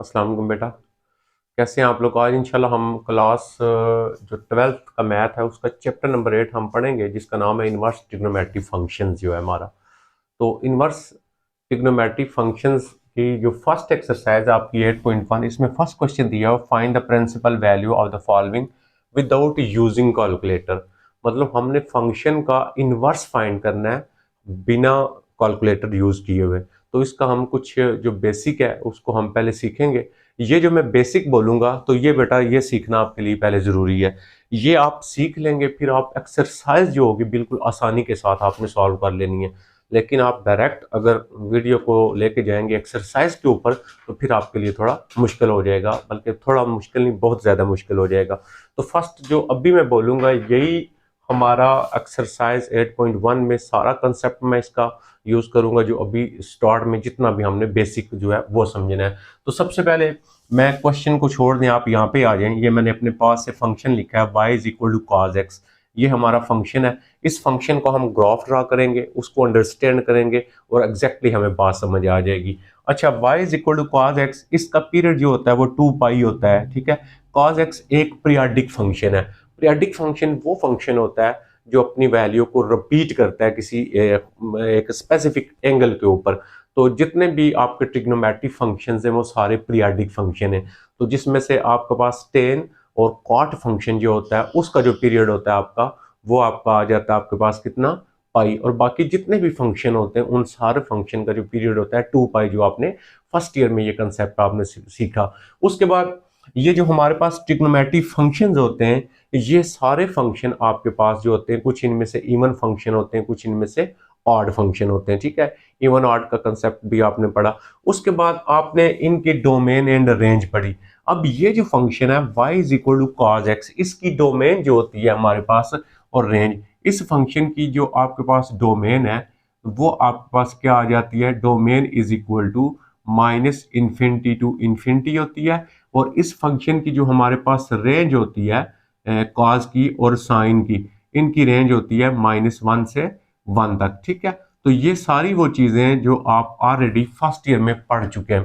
अस्सलाम वालेकुम बेटा। कैसे हैं आप लोग? आज इंशाल्लाह हम क्लास जो 12th का मैथ है उसका चैप्टर नंबर 8 हम पढ़ेंगे, जिसका नाम है इनवर्स ट्रिग्नोमेट्री फंक्शंस जो है हमारा। तो इनवर्स ट्रिग्नोमेट्री फंक्शंस की जो फर्स्ट एक्सरसाइज है आपकी 8.1, इसमें फर्स्ट क्वेश्चन दिया है, find the principal value of the following without using calculator. मतलब हमने फंक्शन का इनवर्स फाइंड करना है बिना कैलकुलेटर यूज किए हुए। तो इसका हम कुछ जो बेसिक है उसको हम पहले सीखेंगे। ये जो मैं बेसिक बोलूंगा तो ये बेटा ये सीखना आपके लिए पहले ज़रूरी है। ये आप सीख लेंगे, फिर आप एक्सरसाइज जो होगी बिल्कुल आसानी के साथ आपने सॉल्व कर लेनी है। लेकिन आप डायरेक्ट अगर वीडियो को लेके जाएंगे एक्सरसाइज के ऊपर तो फिर आपके लिए थोड़ा मुश्किल हो जाएगा, बल्कि थोड़ा मुश्किल नहीं, बहुत ज़्यादा मुश्किल हो जाएगा। तो फर्स्ट जो अभी मैं बोलूँगा यही हमारा एक्सरसाइज 8.1 में सारा कंसेप्ट मैं इसका यूज़ करूँगा, जो अभी स्टार्ट में जितना भी हमने बेसिक जो है वो समझना है। तो सबसे पहले मैं क्वेश्चन को छोड़ दें, आप यहाँ पे आ जाएं। ये मैंने अपने पास से फंक्शन लिखा है y is equal to cos x. ये हमारा फंक्शन है। इस फंक्शन को हम ग्राफ ड्रा करेंगे, उसको अंडरस्टैंड करेंगे और एग्जैक्टली हमें बात समझ आ जाएगी। अच्छा, y is equal to cos x, इसका पीरियड जो होता है वो 2 पाई होता है, ठीक है। कॉज एक्स एक पीरियाडिक फंक्शन है। पीरियाडिक फंक्शन वो फंक्शन होता है जो अपनी वैल्यू को रिपीट करता है किसी एक स्पेसिफिक एंगल के ऊपर। तो जितने भी आपके ट्रिग्नोमेट्रिक फंक्शंस हैं वो सारे पीरियाडिक फंक्शन हैं। तो जिसमें से आपके पास टेन और कॉट फंक्शन जो होता है उसका जो पीरियड होता है आपका, वो आपका आ जाता है आपके पास कितना, पाई। और बाकी जितने भी फंक्शन होते हैं उन सारे फंक्शन का जो पीरियड होता है 2 पाई, जो आपने फर्स्ट ईयर में ये कंसेप्ट आपने सीखा। उसके बाद ये जो हमारे पास ट्रिग्नोमेट्रिक फंक्शंस होते हैं, ये सारे फंक्शन आपके पास जो होते हैं, कुछ इनमें से इवन फंक्शन होते हैं, कुछ इनमें से ऑड फंक्शन होते हैं, ठीक है। इवन ऑड का कंसेप्ट भी आपने पढ़ा। उसके बाद आपने इनके डोमेन एंड रेंज पढ़ी। अब ये जो फंक्शन है y is equal to cos x, इसकी डोमेन जो होती है हमारे पास और रेंज, इस फंक्शन की जो आपके पास डोमेन है वो आपके पास क्या आ जाती है, domain is equal to minus infinity to infinity होती है। और इस फंक्शन की जो हमारे पास रेंज होती है कॉज की और साइन की, इनकी रेंज होती है -1 से 1 तक, ठीक है। तो ये सारी वो चीजें हैं जो आप ऑलरेडी फर्स्ट ईयर में पढ़ चुके हैं।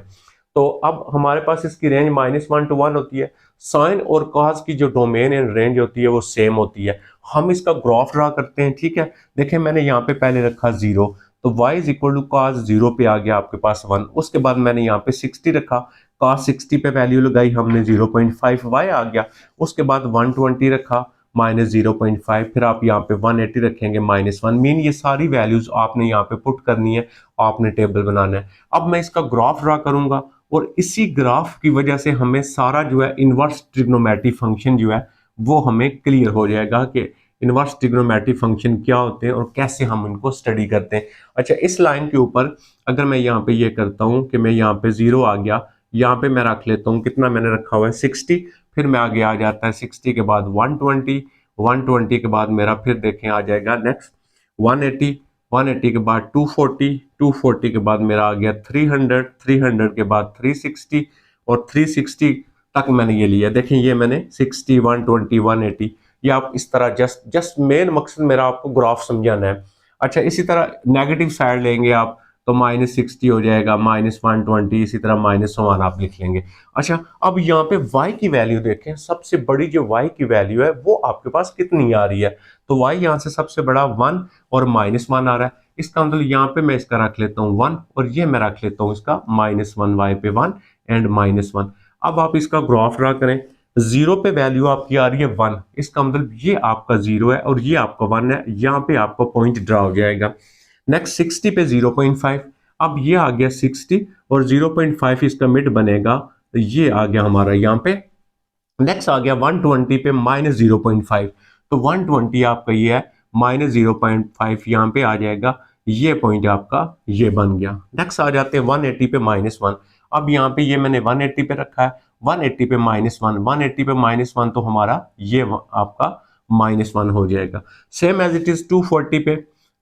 तो अब हमारे पास इसकी रेंज -1 to 1 होती है। साइन और कॉस की जो डोमेन एंड रेंज होती है वो सेम होती है। हम इसका ग्राफ ड्रा करते हैं, ठीक है। देखें मैंने यहाँ पे पहले रखा 0, तो y is equal to cos 0 पे आ गया आपके पास 1। उसके बाद मैंने यहाँ पे 60 रखा, कॉस 60 पे वैल्यू लगाई हमने 0.5, y आ गया। उसके बाद 120 रखा -0.5, फिर आप यहाँ पे 180 रखेंगे -1। मीन ये सारी वैल्यूज आपने यहाँ पे पुट करनी है, आपने टेबल बनाना है। अब मैं इसका ग्राफ ड्रा करूंगा और इसी ग्राफ की वजह से हमें सारा जो है इनवर्स ट्रिग्नोमेट्री फंक्शन जो है वो हमें क्लियर हो जाएगा कि इनवर्स ट्रिग्नोमेट्री फंक्शन क्या होते हैं और कैसे हम इनको स्टडी करते हैं। अच्छा, इस लाइन के ऊपर अगर मैं यहाँ पे ये करता हूँ कि मैं यहाँ पे 0 आ गया, यहाँ पे मैं रख लेता हूँ, कितना मैंने रखा हुआ है 60, फिर मैं आगे आ जाता है 60 के बाद 120, 120 के बाद मेरा फिर देखें आ जाएगा नेक्स्ट 180, 180 के बाद 240, 240 के बाद मेरा आ गया 300, 300 के बाद 360 और 360 तक मैंने ये लिया। देखें ये मैंने 60, 120, 180, ये आप इस तरह जस्ट मेन मकसद मेरा आपको ग्राफ समझाना है। अच्छा, इसी तरह नेगेटिव साइड लेंगे आप तो -60 हो जाएगा, -120, इसी तरह -1 आप लिख लेंगे। अच्छा, अब यहाँ पे y की वैल्यू देखें, सबसे बड़ी जो y की वैल्यू है वो आपके पास कितनी आ रही है। तो y यहाँ से सबसे बड़ा 1 और -1 आ रहा है। इसका मतलब यहाँ पे मैं इसका रख लेता हूँ 1 और ये मैं रख लेता हूँ इसका -1, y पे 1 एंड -1। अब आप इसका ग्राफ ड्रा करें। 0 पे वैल्यू आपकी आ रही है 1, इसका मतलब ये आपका 0 है और ये आपका 1 है, यहाँ पे आपका पॉइंट ड्रा हो जाएगा। नेक्स्ट 60 पे 0.5, अब ये आ गया 60 और 0.5 इसका मिड बनेगा, तो ये आ गया हमारा यहाँ पे। नेक्स्ट आ गया 120 पे -0.5, तो 120 आपका ये है, -0.5 यहाँ पे आ जाएगा, ये पॉइंट आपका ये बन गया। नेक्स्ट आ जाते हैं 180 पे -1, अब यहाँ पे ये मैंने 180 पे रखा है, 180 पे -1, 180 पे -1 तो हमारा ये आपका -1 हो जाएगा। सेम एज इट इज 240 पे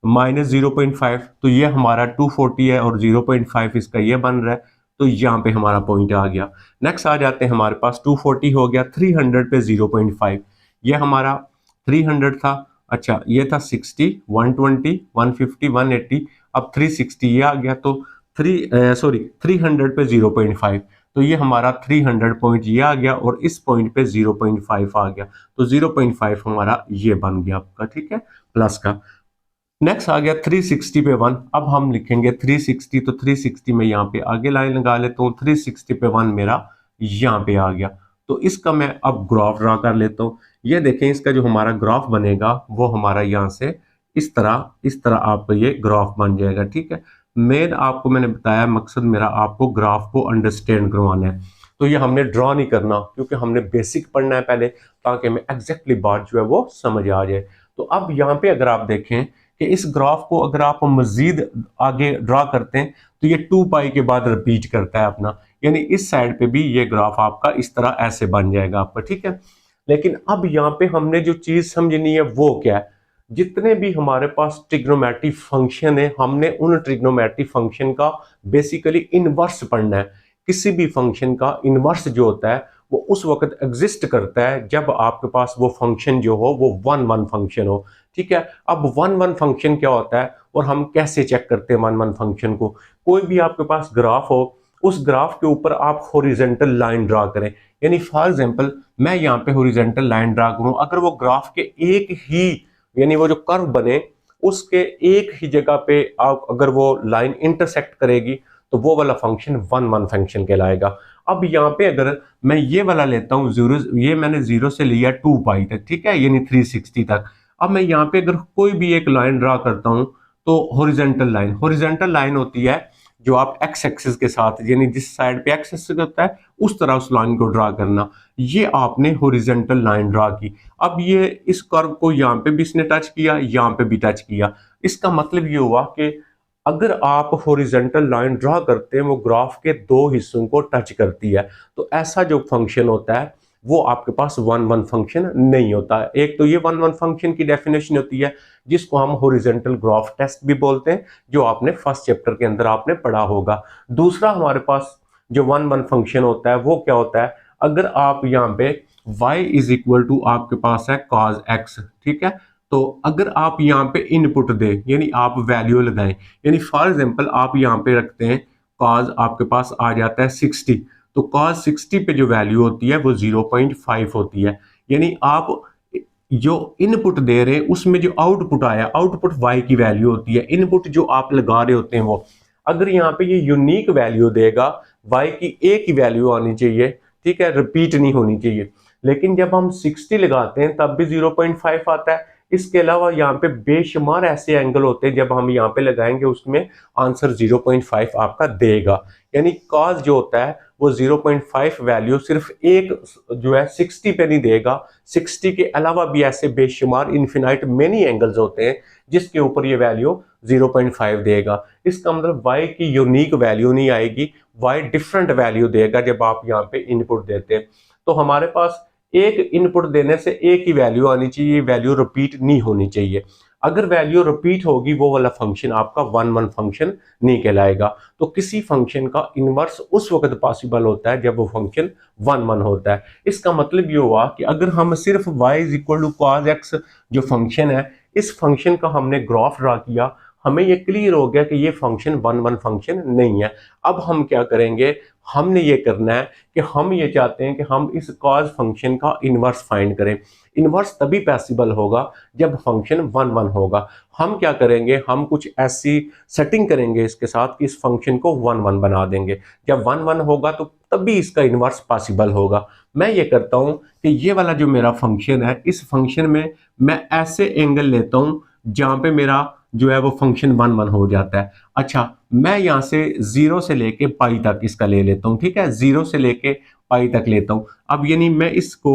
-0.5, तो ये हमारा 240 है और 0.5 इसका ये बन रहा है, तो यहाँ पे हमारा पॉइंट आ गया। नेक्स्ट आ जाते हैं हमारे पास 240 हो गया, 300 पे 0.5, ये हमारा 300 था। अच्छा, ये था 60, 120, 150, 180, अब 360 ये आ गया, तो 300 पे 0.5, तो ये हमारा 300 पॉइंट ये आ गया और इस पॉइंट पे 0.5 आ गया, तो 0.5 हमारा ये बन गया आपका, ठीक है, प्लस का। नेक्स्ट आ गया 360 पे 1। अब हम लिखेंगे 360, तो 360 में यहाँ पे आगे लाइन लगा लेता हूँ, 360 पे 1 मेरा यहाँ पे आ गया। तो इसका मैं अब ग्राफ ड्रा कर लेता हूँ। ये देखें, इसका जो हमारा ग्राफ बनेगा वो हमारा यहाँ से इस तरह आप ये ग्राफ बन जाएगा, ठीक है। मेन आपको मैंने बताया मकसद मेरा आपको ग्राफ को अंडरस्टैंड करवाना है, तो ये हमने ड्रॉ नहीं करना क्योंकि हमने बेसिक पढ़ना है पहले, ताकि हमें एग्जैक्टली बात जो है वो समझ आ जाए। तो अब यहाँ पे अगर आप देखें कि इस ग्राफ को अगर आप मजीद आगे ड्रा करते हैं तो ये 2 पाई के बाद रिपीट करता है अपना, यानी इस साइड पे भी ये ग्राफ आपका इस तरह ऐसे बन जाएगा आपका, ठीक है। लेकिन अब यहाँ पे हमने जो चीज समझनी है वो क्या है, जितने भी हमारे पास ट्रिग्नोमेट्रिक फंक्शन है हमने उन ट्रिग्नोमेट्रिक फंक्शन का बेसिकली इनवर्स पढ़ना है। किसी भी फंक्शन का इनवर्स जो होता है वो उस वक्त एग्जिस्ट करता है जब आपके पास वो फंक्शन जो हो वो वन वन फंक्शन हो, ठीक है। अब वन वन फंक्शन क्या होता है और हम कैसे चेक करते हैं वन वन फंक्शन को? कोई भी आपके पास ग्राफ हो, उस ग्राफ के ऊपर आप हॉरिजेंटल लाइन ड्रा करें, यानी फॉर एग्जांपल मैं यहाँ पे हॉरिजेंटल लाइन ड्रा करूं, अगर वो ग्राफ के एक ही, यानी वो जो कर्व बने उसके एक ही जगह पे आप अगर वो लाइन इंटरसेक्ट करेगी तो वो वाला फंक्शन वन वन फंक्शन कहलाएगा। अब यहाँ पे अगर मैं ये वाला लेता हूँ जीरो, ये मैंने जीरो से लिया 2 पाई तक, ठीक है, यानी 360 तक। अब मैं यहाँ पे अगर कोई भी एक लाइन ड्रा करता हूँ तो हॉरिजेंटल लाइन होती है जो आप एक्स एक्सिस के साथ, यानी जिस साइड पे एक्स एक्सिस होता है उस तरह उस लाइन को ड्रा करना। ये आपने हॉरिजेंटल लाइन ड्रा की। अब ये इस कर्व को यहाँ पे भी इसने टच किया, यहाँ पे भी टच किया। इसका मतलब ये हुआ कि अगर आप हॉरिजेंटल लाइन ड्रा करते हैं वो ग्राफ के दो हिस्सों को टच करती है, तो ऐसा जो फंक्शन होता है वो आपके पास वन वन फंक्शन नहीं होता है। एक तो ये वन वन फंक्शन की डेफिनेशन होती है जिसको हम हॉरिजेंटल ग्राफ टेस्ट भी बोलते हैं, जो आपने फर्स्ट चैप्टर के अंदर आपने पढ़ा होगा। दूसरा हमारे पास जो वन वन फंक्शन होता है वो क्या होता है, अगर आप यहाँ पे y इज इक्वल टू आपके पास है cos x, ठीक है। तो अगर आप यहाँ पे इनपुट दें, यानी आप वैल्यू लगाएं, यानी फॉर एग्जांपल आप यहाँ पे रखते हैं cos आपके पास आ जाता है 60, तो cos 60 पे जो वैल्यू होती है वो 0.5 होती है। यानी आप जो इनपुट दे रहे हैं उसमें जो आउटपुट आया, आउटपुट y की वैल्यू होती है। इनपुट जो आप लगा रहे होते हैं वो, अगर यहाँ पे ये यूनिक वैल्यू देगा, y की एक ही वैल्यू आनी चाहिए, ठीक है, रिपीट नहीं होनी चाहिए। लेकिन जब हम 60 लगाते हैं तब भी 0.5 आता है। इसके अलावा यहाँ पे बेशुमार ऐसे एंगल होते हैं जब हम यहाँ पे लगाएंगे उसमें आंसर 0.5 आपका देगा। यानी cos जो होता है वो 0.5 वैल्यू सिर्फ एक जो है 60 पे नहीं देगा, 60 के अलावा भी ऐसे बेशुमार इन्फिनाइट मेनी एंगल्स होते हैं जिसके ऊपर ये वैल्यू 0.5 देगा। इसका मतलब y की यूनिक वैल्यू नहीं आएगी, y डिफरेंट वैल्यू देगा जब आप यहाँ पे इनपुट देते हैं। तो हमारे पास एक इनपुट देने से एक ही वैल्यू आनी चाहिए, वैल्यू रिपीट नहीं होनी चाहिए। अगर वैल्यू रिपीट होगी वो वाला फंक्शन आपका वन वन फंक्शन नहीं कहलाएगा। तो किसी फंक्शन का इनवर्स उस वक्त पॉसिबल होता है जब वो फंक्शन वन वन होता है। इसका मतलब ये हुआ कि अगर हम सिर्फ y is equal to cos x जो फंक्शन है, इस फंक्शन का हमने ग्राफ ड्रा किया, हमें ये क्लियर हो गया कि ये फंक्शन वन वन फंक्शन नहीं है। अब हम क्या करेंगे, हमने ये करना है कि हम ये चाहते हैं कि हम इस cos फंक्शन का इनवर्स फाइंड करें। इनवर्स तभी पॉसिबल होगा जब फंक्शन वन वन होगा। हम क्या करेंगे, हम कुछ ऐसी सेटिंग करेंगे इसके साथ कि इस फंक्शन को वन वन बना देंगे। जब वन वन होगा तो तभी इसका इनवर्स पॉसिबल होगा। मैं ये करता हूँ कि ये वाला जो मेरा फंक्शन है, इस फंक्शन में मैं ऐसे एंगल लेता हूँ जहाँ पे मेरा जो है वो फंक्शन वन वन हो जाता है। अच्छा, मैं यहाँ से 0 से लेके पाई तक इसका ले लेता हूँ, ठीक है, 0 से लेके पाई तक लेता हूँ। अब यानी मैं इसको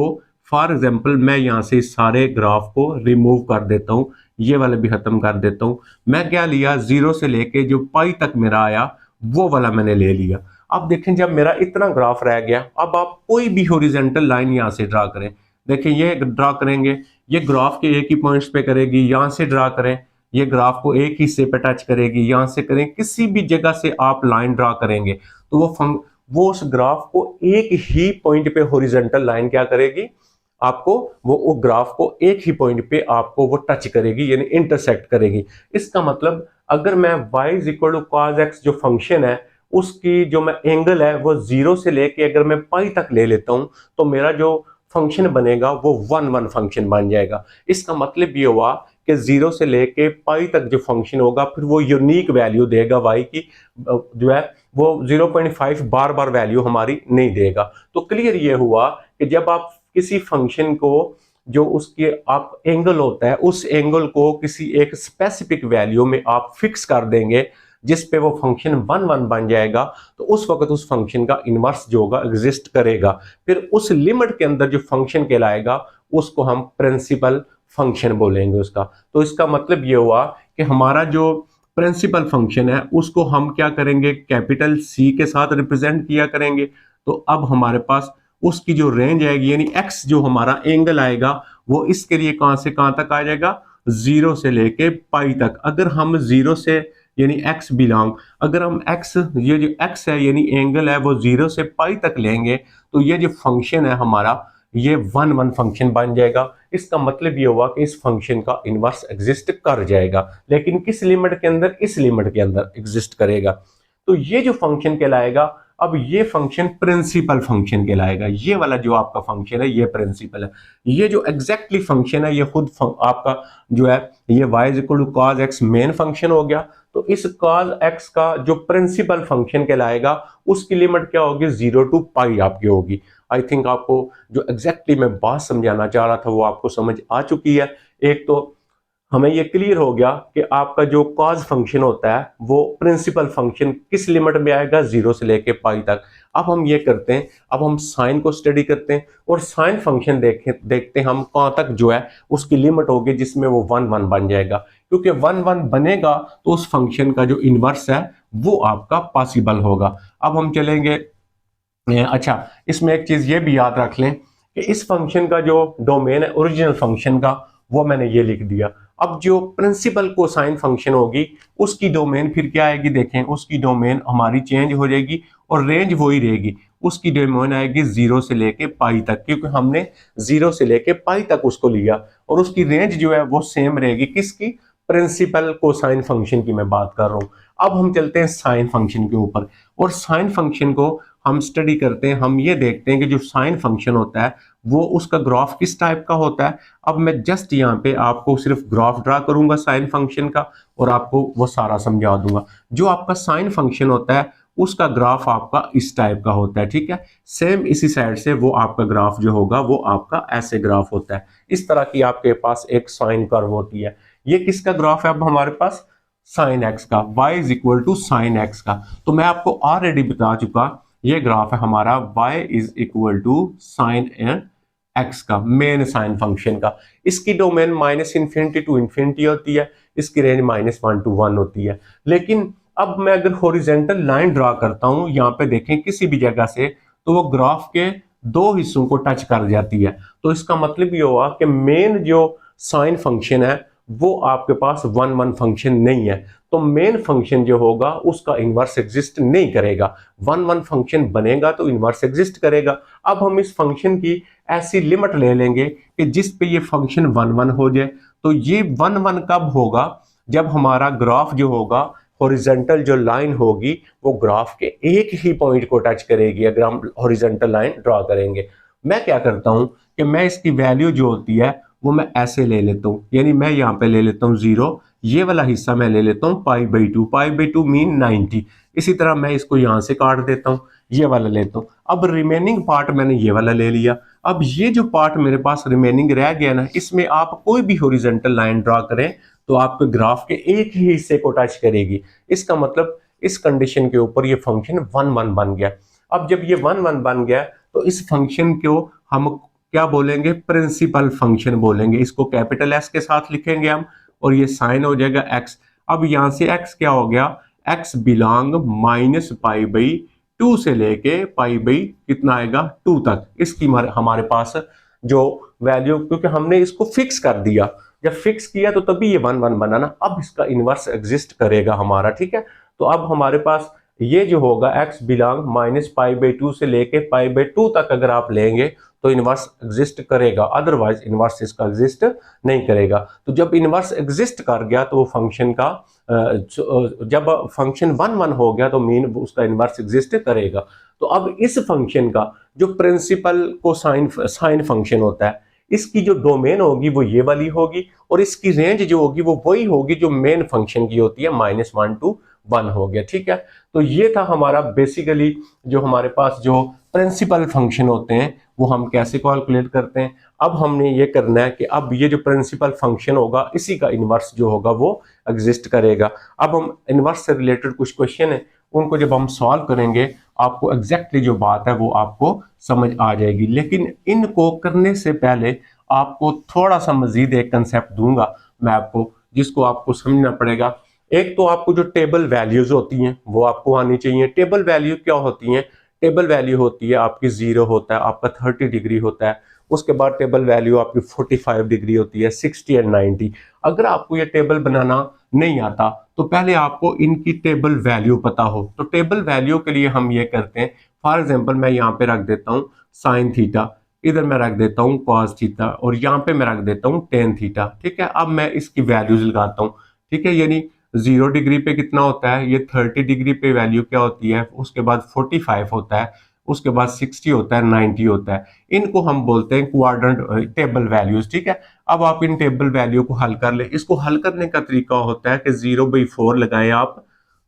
फॉर एग्जांपल मैं यहाँ से इस सारे ग्राफ को रिमूव कर देता हूँ, ये वाला भी खत्म कर देता हूँ। मैं क्या लिया, 0 से लेके जो पाई तक मेरा आया वो वाला मैंने ले लिया। अब देखें जब मेरा इतना ग्राफ रह गया, अब आप कोई भी हॉरिजॉन्टल लाइन यहाँ से ड्रा करें। देखें ये ड्रा करेंगे, ये ग्राफ के एक ही पॉइंट्स पे करेगी, यहाँ से ड्रा करें, ये ग्राफ को एक हिस्से पे टच करेगी, यहाँ से करें, किसी भी जगह से आप लाइन ड्रा करेंगे तो वो उस ग्राफ को एक ही पॉइंट पे हॉरिजॉन्टल लाइन क्या करेगी, आपको वो ग्राफ को एक ही पॉइंट पे आपको वो टच करेगी, यानी इंटरसेक्ट करेगी। इसका मतलब अगर मैं y is equal to cos x जो फंक्शन है उसकी जो मैं एंगल है वो 0 से लेके अगर मैं पाई तक ले लेता हूं तो मेरा जो फंक्शन बनेगा वो 1 1 फंक्शन बन जाएगा। इसका मतलब ये हुआ कि 0 से लेके पाई तक जो फंक्शन होगा फिर वो यूनिक वैल्यू देगा वाई की, जो है वो 0.5 बार बार वैल्यू हमारी नहीं देगा। तो क्लियर ये हुआ कि जब आप किसी फंक्शन को जो उसके आप एंगल होता है उस एंगल को किसी एक स्पेसिफिक वैल्यू में आप फिक्स कर देंगे जिस पे वो फंक्शन 1 1 बन जाएगा, तो उस वक्त उस फंक्शन का इनवर्स जो होगा एग्जिस्ट करेगा। फिर उस लिमिट के अंदर जो फंक्शन कहलाएगा उसको हम प्रिंसिपल फंक्शन बोलेंगे उसका। तो इसका मतलब ये हुआ कि हमारा जो प्रिंसिपल फंक्शन है उसको हम क्या करेंगे, कैपिटल सी के साथ रिप्रेजेंट किया करेंगे। तो अब हमारे पास उसकी जो रेंज आएगी यानी एक्स जो हमारा एंगल आएगा वो इसके लिए कहां से कहां तक आ जाएगा, 0 से लेके पाई तक। अगर हम 0 से यानी एक्स बिलोंग, अगर हम एक्स ये जो एक्स है यानी एंगल है वो 0 से पाई तक लेंगे तो ये जो फंक्शन है हमारा ये 1 1 फंक्शन बन जाएगा। इसका मतलब ये हुआ कि इस फंक्शन का इनवर्स एग्जिस्ट कर जाएगा, लेकिन किस लिमिट के अंदर, इस लिमिट के अंदर एग्जिस्ट करेगा। तो ये जो फंक्शन कहलाएगा, अब ये फंक्शन प्रिंसिपल फंक्शन कहलाएगा। ये वाला जो आपका फंक्शन है ये प्रिंसिपल है। ये जो एग्जैक्टली फंक्शन है ये खुद आपका जो है ये y equal to cos x main function हो गया। तो इस कॉज एक्स का जो प्रिंसिपल फंक्शन कहलाएगा उसकी लिमिट क्या होगी, 0 टू पाई आपकी होगी। आई थिंक आपको जो एग्जैक्टली मैं बात समझाना चाह रहा था वो आपको समझ आ चुकी है। एक तो हमें ये क्लियर हो गया कि आपका जो कॉज फंक्शन होता है वो प्रिंसिपल फंक्शन किस लिमिट में आएगा, 0 से लेके पाई तक। अब हम ये करते हैं, अब हम साइन को स्टडी करते हैं और साइन फंक्शन देखते हैं हम कहां तक जो है उसकी लिमिट होगी जिसमें वो 1 1 बन जाएगा। क्योंकि 1 1 बनेगा तो उस फंक्शन का जो इनवर्स है वो आपका पॉसिबल होगा। अब हम चलेंगे, अच्छा इसमें एक चीज ये भी याद रख लें कि इस फंक्शन का जो डोमेन है ओरिजिनल फंक्शन का वो मैंने ये लिख दिया। अब जो प्रिंसिपल कोसाइन फंक्शन होगी उसकी डोमेन फिर क्या आएगी, देखें उसकी डोमेन हमारी चेंज हो जाएगी और रेंज वही रहेगी। उसकी डोमेन आएगी 0 से लेके पाई तक, क्योंकि हमने 0 से लेके पाई तक उसको लिया, और उसकी रेंज जो है वो सेम रहेगी किसकी, प्रिंसिपल कोसाइन फंक्शन की मैं बात कर रहा हूं। अब हम चलते हैं साइन फंक्शन के ऊपर और साइन फंक्शन को हम स्टडी करते हैं। हम ये देखते हैं कि जो साइन फंक्शन होता है वो उसका ग्राफ किस टाइप का होता है। अब मैं जस्ट यहाँ पे आपको सिर्फ ग्राफ ड्रा करूंगा साइन फंक्शन का और आपको वो सारा समझा दूंगा। जो आपका साइन फंक्शन होता है उसका ग्राफ आपका इस टाइप का होता है, ठीक है। सेम इसी साइड से वो आपका ग्राफ जो होगा वो आपका ऐसे ग्राफ होता है। इस तरह की आपके पास एक साइन कर्व होती है। ये किसका ग्राफ है अब हमारे पास, साइन एक्स का, y is equal to sine x का। तो मैं आपको ऑलरेडी बता चुका ये ग्राफ है हमारा y is equal to sine x का, मेन साइन फंक्शन का। इसकी domain minus infinity to infinity होती है, इसकी रेंज -1 to 1 होती है। लेकिन अब मैं अगर हॉरिजॉन्टल लाइन ड्रा करता हूं यहाँ पे देखें किसी भी जगह से, तो वो ग्राफ के दो हिस्सों को टच कर जाती है। तो इसका मतलब ये हुआ कि मेन जो साइन फंक्शन है वो आपके पास 1 1 फंक्शन नहीं है। तो मेन फंक्शन जो होगा उसका इनवर्स एग्जिस्ट नहीं करेगा। 1 1 फंक्शन बनेगा तो इनवर्स एग्जिस्ट करेगा। अब हम इस फंक्शन की ऐसी लिमिट ले लेंगे कि जिस पे ये फंक्शन 1 1 हो जाए। तो ये 1 1 कब होगा, जब हमारा ग्राफ जो होगा हॉरिजॉन्टल जो लाइन होगी वो ग्राफ के एक ही पॉइंट को टच करेगी अगर हम हॉरिजॉन्टल लाइन ड्रॉ करेंगे। मैं क्या करता हूं कि मैं इसकी वैल्यू जो होती है वो मैं ऐसे ले लेता हूं, यानी मैं यहाँ पे ले लेता हूँ 0, ये वाला हिस्सा मैं ले लेता हूँ π/2, π/2 मीन 90। इसी तरह मैं इसको यहाँ से काट देता हूँ, ये वाला लेता हूँ। अब रिमेनिंग पार्ट मैंने ये वाला ले लिया। अब ये जो पार्ट मेरे पास रिमेनिंग रह गया ना, इसमें आप कोई भी हॉरिजॉन्टल लाइन ड्रॉ करें तो आपके ग्राफ के एक ही हिस्से को टच करेगी। इसका मतलब इस कंडीशन के ऊपर ये फंक्शन 1 1 बन गया। अब जब ये 1 1 बन गया तो इस फंक्शन को हम क्या बोलेंगे, प्रिंसिपल फंक्शन बोलेंगे। इसको कैपिटल एस के साथ लिखेंगे हम और ये साइन हो जाएगा एक्स। अब यहां से एक्स क्या हो गया, एक्स बिलोंग -π/2 से लेके π/ कितना आएगा 2 तक। इसकी हमारे पास जो वैल्यू, क्योंकि हमने इसको फिक्स कर दिया, जब फिक्स किया तो तभी ये 1 1 बना ना। अब इसका इनवर्स एग्जिस्ट करेगा हमारा, ठीक है। तो अब हमारे पास ये जो होगा x बिलोंग -π/2 से लेके π/2 तक अगर आप लेंगे तो इनवर्स एग्जिस्ट करेगा, अदरवाइज इनवर्स इसका एग्जिस्ट नहीं करेगा। तो जब इनवर्स एग्जिस्ट कर गया तो वो फंक्शन का जब फंक्शन 1 हो गया तो मीन उसका इनवर्स एग्जिस्ट करेगा। तो अब इस फंक्शन का जो प्रिंसिपल को साइन फंक्शन होता है, इसकी जो डोमेन होगी वो ये वाली होगी और इसकी रेंज जो होगी वो वही होगी जो मेन फंक्शन की होती है, -1 to 1 हो गया। ठीक है, तो ये था हमारा बेसिकली जो हमारे पास जो प्रिंसिपल फंक्शन होते हैं वो हम कैसे कैलकुलेट करते हैं। अब हमने ये करना है कि अब ये जो प्रिंसिपल फंक्शन होगा इसी का इनवर्स जो होगा वो एग्जिस्ट करेगा। अब हम इनवर्स से रिलेटेड कुछ क्वेश्चन है उनको जब हम सॉल्व करेंगे आपको एग्जैक्टली जो बात है वो आपको समझ आ जाएगी। लेकिन इनको करने से पहले आपको थोड़ा सा मजीद एक कंसेप्ट दूंगा मैं आपको, जिसको आपको समझना पड़ेगा। एक तो आपको जो टेबल वैल्यूज होती हैं वो आपको आनी चाहिए। टेबल वैल्यू क्या होती हैं? टेबल वैल्यू होती है आपकी 0 होता है, आपका 30 डिग्री होता है, उसके बाद टेबल वैल्यू आपकी 45 डिग्री होती है, 60 एंड 90। अगर आपको ये टेबल बनाना नहीं आता तो पहले आपको इनकी टेबल वैल्यू पता हो। तो टेबल वैल्यू के लिए हम ये करते हैं, फॉर एग्जांपल मैं यहाँ पे रख देता हूँ साइन थीटा, इधर मैं रख देता हूँ कॉस थीटा और यहाँ पे मैं रख देता हूँ टेन थीटा। ठीक है, अब मैं इसकी वैल्यूज लगाता हूँ। ठीक है, यानी 0 डिग्री पे कितना होता है, ये 30 डिग्री पे वैल्यू क्या होती है, उसके बाद 45 होता है, उसके बाद 60 होता है, 90 होता है। इनको हम बोलते हैं क्वाड्रेंट टेबल वैल्यूज। ठीक है, अब आप इन टेबल वैल्यू को हल कर ले। इसको हल करने का तरीका होता है कि 0/4 लगाए आप।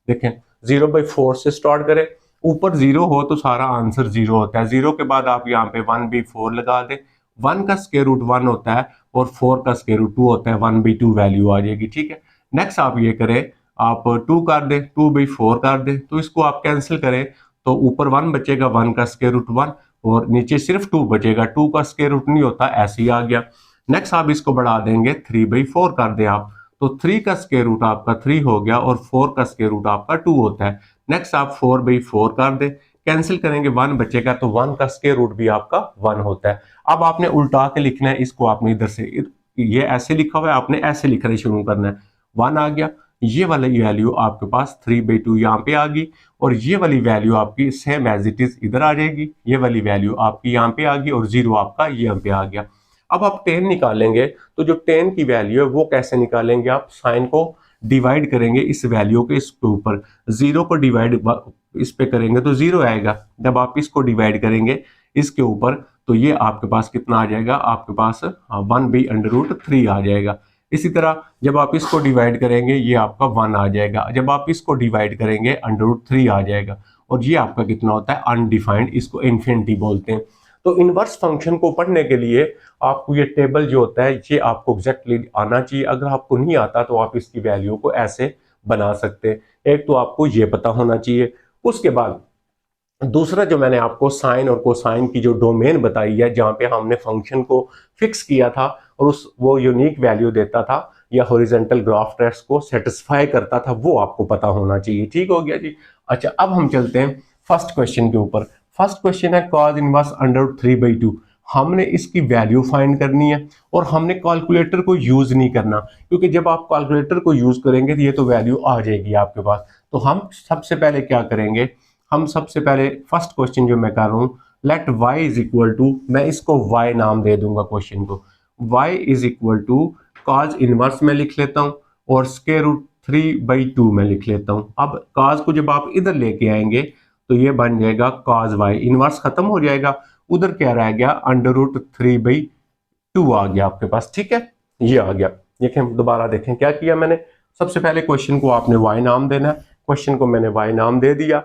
देखें 0/4 से स्टार्ट करें, ऊपर 0 हो तो सारा आंसर 0 होता है। 0 के बाद आप यहाँ पे 1/4 लगा दें, 1 का स्क्वायर रूट 1 होता है और 4 का स्क्वायर रूट 2 होता है, 1/2 वैल्यू आ जाएगी। ठीक है, नेक्स्ट आप ये करें, आप 2 कर दें, 2/4 कर दें, तो इसको आप कैंसिल करें तो ऊपर 1 बचेगा, 1 का स्क्वायर रूट 1 और नीचे सिर्फ 2 बचेगा, 2 का स्क्वायर रूट नहीं होता, ऐसे ही आ गया। नेक्स्ट आप इसको बढ़ा देंगे, 3/4 कर दें आप, तो 3 का स्क्वायर रूट आपका 3 हो गया और 4 का स्क्वायर रूट आपका 2 होता है। नेक्स्ट आप 4/4 कर दें, कैंसिल करेंगे 1 बचेगा, तो 1 का स्क्वायर रूट भी आपका 1 होता है। अब आपने उल्टा के लिखना है, इसको आपने इधर से, ये ऐसे लिखा हुआ है, आपने ऐसे लिखना शुरू करना है। 1 आ गया, ये वाली वैल्यू आपके पास 3/2 यहाँ पे आ गई और ये वाली वैल्यू आपकी सेम एज इट इज इधर आ जाएगी, ये वाली वैल्यू आपकी यहाँ पे आ गई और 0 आपका यहाँ पे आ गया। अब आप 10 निकालेंगे तो जो 10 की वैल्यू है वो कैसे निकालेंगे, आप साइन को डिवाइड करेंगे इस वैल्यू के इसके ऊपर, 0 को डिवाइड इस पे करेंगे तो 0 आएगा, जब आप इसको डिवाइड करेंगे इसके ऊपर तो ये आपके पास कितना आ जाएगा, आपके पास 1/√3 आ जाएगा। इसी तरह जब आप इसको डिवाइड करेंगे ये आपका 1 आ जाएगा, जब आप इसको डिवाइड करेंगे √3 आ जाएगा और ये आपका कितना होता है, अनडिफाइंड, इसको इन्फिनिटी बोलते हैं। तो इनवर्स फंक्शन को पढ़ने के लिए आपको ये टेबल जो होता है ये आपको एग्जैक्टली आना चाहिए। अगर आपको नहीं आता तो आप इसकी वैल्यू को ऐसे बना सकते हैं। एक तो आपको ये पता होना चाहिए। उसके बाद दूसरा जो मैंने आपको साइन और कोसाइन की जो डोमेन बताई है, जहाँ पे हमने फंक्शन को फिक्स किया था और उस वो यूनिक वैल्यू देता था या हॉरिजॉन्टल ग्राफ टेस्ट को सेटिस्फाई करता था, वो आपको पता होना चाहिए। ठीक हो गया जी। अच्छा, अब हम चलते हैं फर्स्ट क्वेश्चन के ऊपर। फर्स्ट क्वेश्चन है cos इनवर्स √3/2। हमने इसकी वैल्यू फाइंड करनी है और हमने कैलकुलेटर को यूज नहीं करना, क्योंकि जब आप कैलकुलेटर को यूज करेंगे तो ये तो वैल्यू आ जाएगी आपके पास। तो हम सबसे पहले क्या करेंगे, हम सबसे पहले फर्स्ट क्वेश्चन जो मैं कर रहा हूँ, let y is equal to, मैं इसको y नाम दे दूंगा क्वेश्चन को, y is equal to cos inverse में लिख लेता हूँ और √3/2 में लिख लेता हूँ। अब cos को जब आप इधर लेके आएंगे तो ये बन जाएगा cos y, इनवर्स खत्म हो जाएगा, उधर क्या रह गया, √3/2 आ गया आपके पास। ठीक है, ये आ गया। देखें दोबारा देखें क्या किया मैंने, सबसे पहले क्वेश्चन को आपने y नाम देना है, क्वेश्चन को मैंने y नाम दे दिया।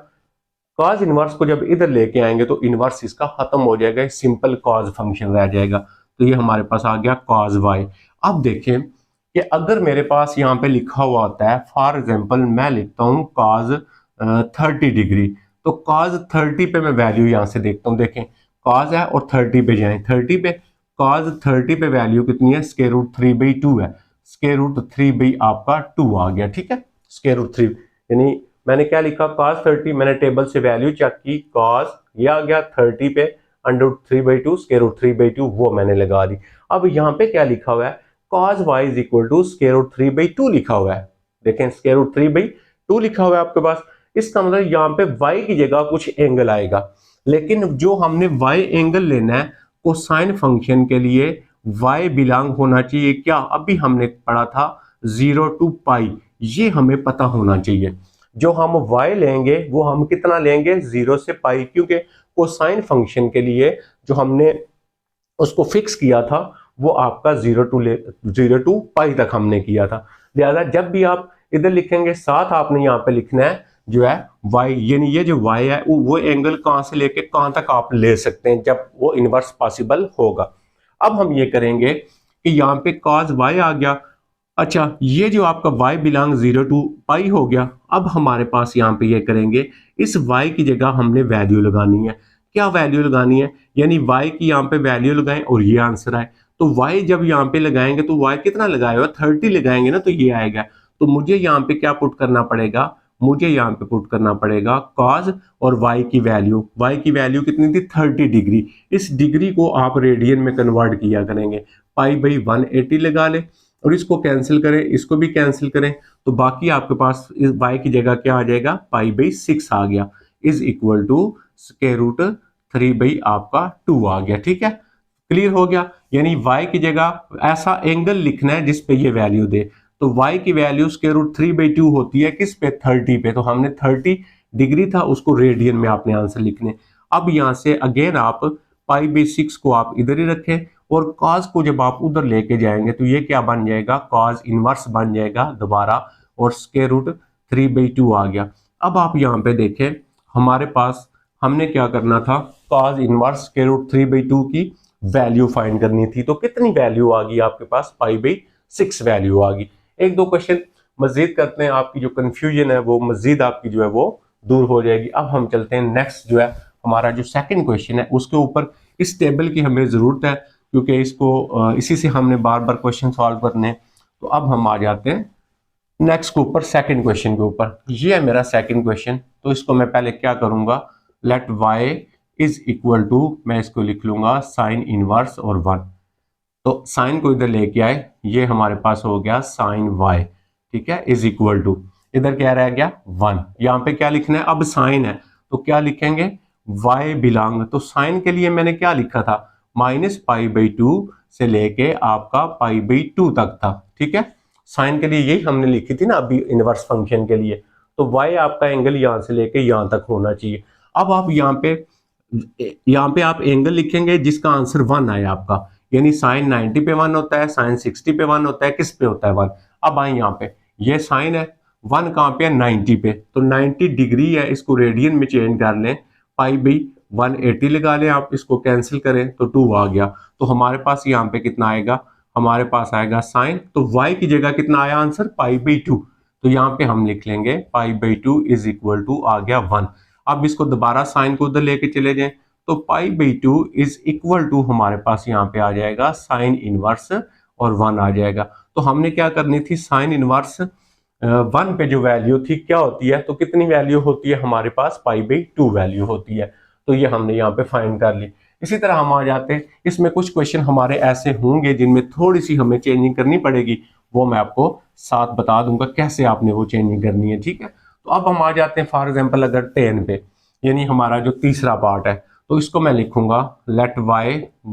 कॉज इनवर्स को जब इधर लेके आएंगे तो इनवर्स इसका खत्म हो जाएगा, सिंपल कॉज फंक्शन रह जाएगा। तो ये हमारे पास आ गया कॉज वाई। अब देखें कि अगर मेरे पास यहाँ पे लिखा हुआ होता है, फॉर एग्जांपल मैं लिखता हूँ कॉज 30 डिग्री, तो कॉज 30 पे मैं वैल्यू यहाँ से देखता हूँ। देखें कॉज है और 30 पे जाएं, 30 पे कॉज 30 पे वैल्यू कितनी है, √3/2 है, √3 आपका 2 आ गया। ठीक है, √3 यानी मैंने क्या लिखा, cos 30, मैंने टेबल से वैल्यू चेक की, cos ये आ गया 30 पे √3/2 √3/2 वो मैंने लगा दी। अब यहाँ पे क्या लिखा हुआ है, cos y is equal to √3/2 लिखा हुआ है। देखें √3/2 लिखा हुआ है आपके पास। इसका मतलब यहाँ पे y की जगह कुछ एंगल आएगा, लेकिन जो हमने y एंगल लेना है कोसाइन फंक्शन के लिए y बिलोंग होना चाहिए क्या, अभी हमने पढ़ा था 0 टू पाई, ये हमें पता होना चाहिए। जो हम y लेंगे वो हम कितना लेंगे 0 से पाई, क्योंकि कोसाइन फंक्शन के लिए जो हमने उसको फिक्स किया था वो आपका 0 टू पाई तक हमने किया था। लिहाजा जब भी आप इधर लिखेंगे साथ आपने यहाँ पे लिखना है जो है y, यानी ये जो y है वो एंगल कहाँ से लेके कहाँ तक आप ले सकते हैं जब वो इनवर्स पॉसिबल होगा। अब हम ये करेंगे कि यहाँ पे cos y आ गया। अच्छा, ये जो आपका y बिलोंग 0 टू पाई हो गया। अब हमारे पास यहाँ पे ये करेंगे, इस y की जगह हमने वैल्यू लगानी है। क्या वैल्यू लगानी है, यानी y की यहाँ पे वैल्यू लगाएं और ये आंसर आए। तो y जब यहाँ पे लगाएंगे तो y कितना लगाया हुआ 30 लगाएंगे ना, तो ये आएगा। तो मुझे यहाँ पे क्या पुट करना पड़ेगा, मुझे यहाँ पे पुट करना पड़ेगा cos और y की वैल्यू कितनी थी 30 डिग्री। इस डिग्री को आप रेडियन में कन्वर्ट किया करेंगे, पाई बाई 180 लगा ले और इसको कैंसिल करें, इसको भी कैंसिल करें, तो बाकी आपके पास इस y की जगह क्या आ जाएगा पाई बाई 6 आ गया, is equal to square root 3 by आपका 2 आ गया। ठीक है, क्लियर हो गया। यानी y की जगह ऐसा एंगल लिखना है जिस पे ये वैल्यू दे। तो y की वैल्यू स्क्वायर रूट 3 बाई 2 होती है किस पे 30 पे, तो हमने 30 डिग्री था उसको रेडियन में आपने आंसर लिखने। अब यहां से अगेन आप पाई बाई 6 को आप इधर ही रखें और cos को जब आप उधर लेके जाएंगे तो ये क्या बन जाएगा cos इनवर्स बन जाएगा दोबारा, और स्क्वायर रूट 3 बाई 2 आ गया। अब आप यहाँ पे देखें हमारे पास हमने क्या करना था, cos inverse square root 3 by 2 की वैल्यू फाइंड करनी थी। तो कितनी वैल्यू आ गई आपके पास पाई बाई 6 वैल्यू आ गई। एक दो क्वेश्चन मजीद करते हैं, आपकी जो कंफ्यूजन है वो मजीद आपकी जो है वो दूर हो जाएगी। अब हम चलते हैं नेक्स्ट जो है हमारा जो सेकंड क्वेश्चन है उसके ऊपर। इस टेबल की हमें ज़रूरत है क्योंकि इसको इसी से हमने बार बार क्वेश्चन सॉल्व करने। तो अब हम आ जाते हैं नेक्स्ट के ऊपर, सेकंड क्वेश्चन के ऊपर। ये है मेरा सेकंड क्वेश्चन। तो इसको मैं पहले क्या करूंगा, let y is equal to, मैं इसको लिख लूंगा साइन इनवर्स और 1। तो साइन को इधर लेके आए, ये हमारे पास हो गया साइन y, ठीक है, इज इक्वल टू, इधर क्या रह गया 1। यहाँ पे क्या लिखना है, अब साइन है तो क्या लिखेंगे y बिलोंग, तो साइन के लिए मैंने क्या लिखा था माइनस पाई बाई 2 से लेके आपका पाई बाई 2 तक था। ठीक है, साइन के लिए यही हमने लिखी थी ना अभी इनवर्स फंक्शन के लिए। तो y आपका एंगल यहां से लेके यहां तक होना चाहिए। अब आप यहाँ पे आप एंगल लिखेंगे जिसका आंसर 1 आए आपका, यानी साइन 90 पे 1 होता है, साइन 60 पे 1 होता है, किस पे होता है 1। अब आए यहाँ पे, ये साइन है, 1 कहाँ पे है 90 पे, तो 90 डिग्री है, इसको रेडियन में चेंज कर लें, पाई बाई 180 लगा लें आप, इसको कैंसिल करें तो 2 आ गया। तो हमारे पास यहाँ पे कितना आएगा, हमारे पास आएगा साइन, तो y की जगह कितना आया आंसर पाई बाई 2, तो यहाँ पे हम लिख लेंगे pi by 2 is equal to आ गया 1। अब इसको दोबारा साइन को उधर लेके चले जाएं तो pi by 2 is equal to हमारे पास यहाँ पे आ जाएगा साइन इनवर्स और 1 आ जाएगा। तो हमने क्या करनी थी, साइन इनवर्स 1 पे जो वैल्यू थी क्या होती है, तो कितनी वैल्यू होती है हमारे पास पाई बाई 2 वैल्यू होती है। तो ये हमने यहाँ पे फाइंड कर ली। इसी तरह हम आ जाते हैं, इसमें कुछ क्वेश्चन हमारे ऐसे होंगे जिनमें थोड़ी सी हमें चेंजिंग करनी पड़ेगी, वो मैं आपको साथ बता दूंगा कैसे आपने वो चेंजिंग करनी है। ठीक है, तो अब हम आ जाते हैं फॉर एग्जांपल अगर 10 पे, यानी हमारा जो तीसरा पार्ट है, तो इसको मैं लिखूंगा let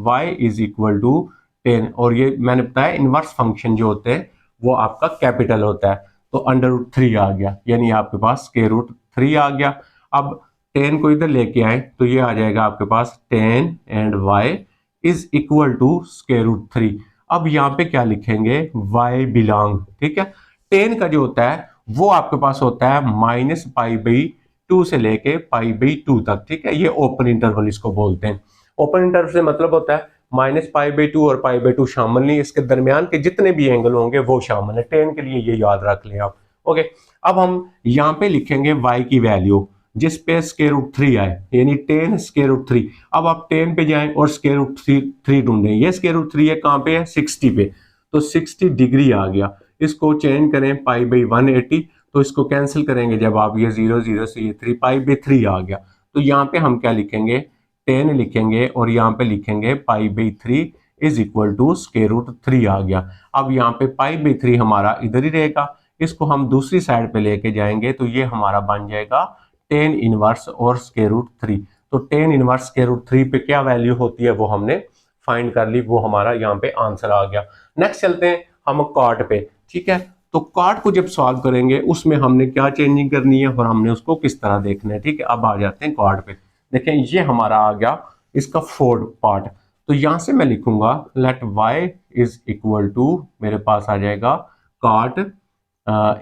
y is equal to 10, और ये मैंने बताया इनवर्स फंक्शन जो होते हैं वो आपका कैपिटल होता है, तो अंडर रूट 3 आ गया, यानी आपके पास स्क्वायर रूट 3 आ गया। अब 10 को इधर लेके आए तो ये आ जाएगा आपके पास 10 and y is equal to square root 3। अब यहाँ पे क्या लिखेंगे y बिलोंग, ठीक है, 10 का जो होता है वो आपके पास होता है माइनस पाई बाई 2 से लेके पाई बाई 2 तक। ठीक है, ये ओपन इंटरवल इसको बोलते हैं। ओपन इंटरवल से मतलब होता है माइनस पाई बाई 2 और पाई बाई 2 शामिल नहीं, इसके दरमियान के जितने भी एंगल होंगे वो शामिल है। 10 के लिए ये याद रख लें आप। ओके, अब हम यहाँ पे लिखेंगे y की वैल्यू जिस पे स्क्वायर रूट 3 आए, यानी 10 स्क्वायर रूट 3। अब आप 10 पे जाएं और स्क्वायर रूट 3 ढूंढें, ये स्क्वायर रूट 3 है कहाँ पे है 60 पे, तो 60 डिग्री आ गया। इसको चेंज करें पाई बाई 180, तो इसको कैंसिल करेंगे जब आप, ये 0 0 से ये 3 पाई बाई 3 आ गया। तो यहाँ पे हम क्या लिखेंगे 10 लिखेंगे और यहाँ पे लिखेंगे pi by 3 is equal to square root 3 आ गया। अब यहाँ पे पाई बाई 3 हमारा इधर ही रहेगा, इसको हम दूसरी साइड पे लेके जाएंगे तो ये हमारा बन जाएगा टेन इनवर्स और स्क्वायर रूट 3। तो टेन इनवर्स स्क्वायर रूट 3 पे क्या वैल्यू होती है वो हमने फाइंड कर ली, वो हमारा यहाँ पे आंसर आ गया। नेक्स्ट चलते हैं हम कॉट पे, ठीक है। तो कॉट को जब सॉल्व करेंगे उसमें हमने क्या चेंजिंग करनी है और हमने उसको किस तरह देखना है, ठीक है। अब आ जाते हैं कॉट पे। देखें ये हमारा आ गया इसका फोर्थ पार्ट। तो यहां से मैं लिखूंगा let y is equal to, मेरे पास आ जाएगा कॉट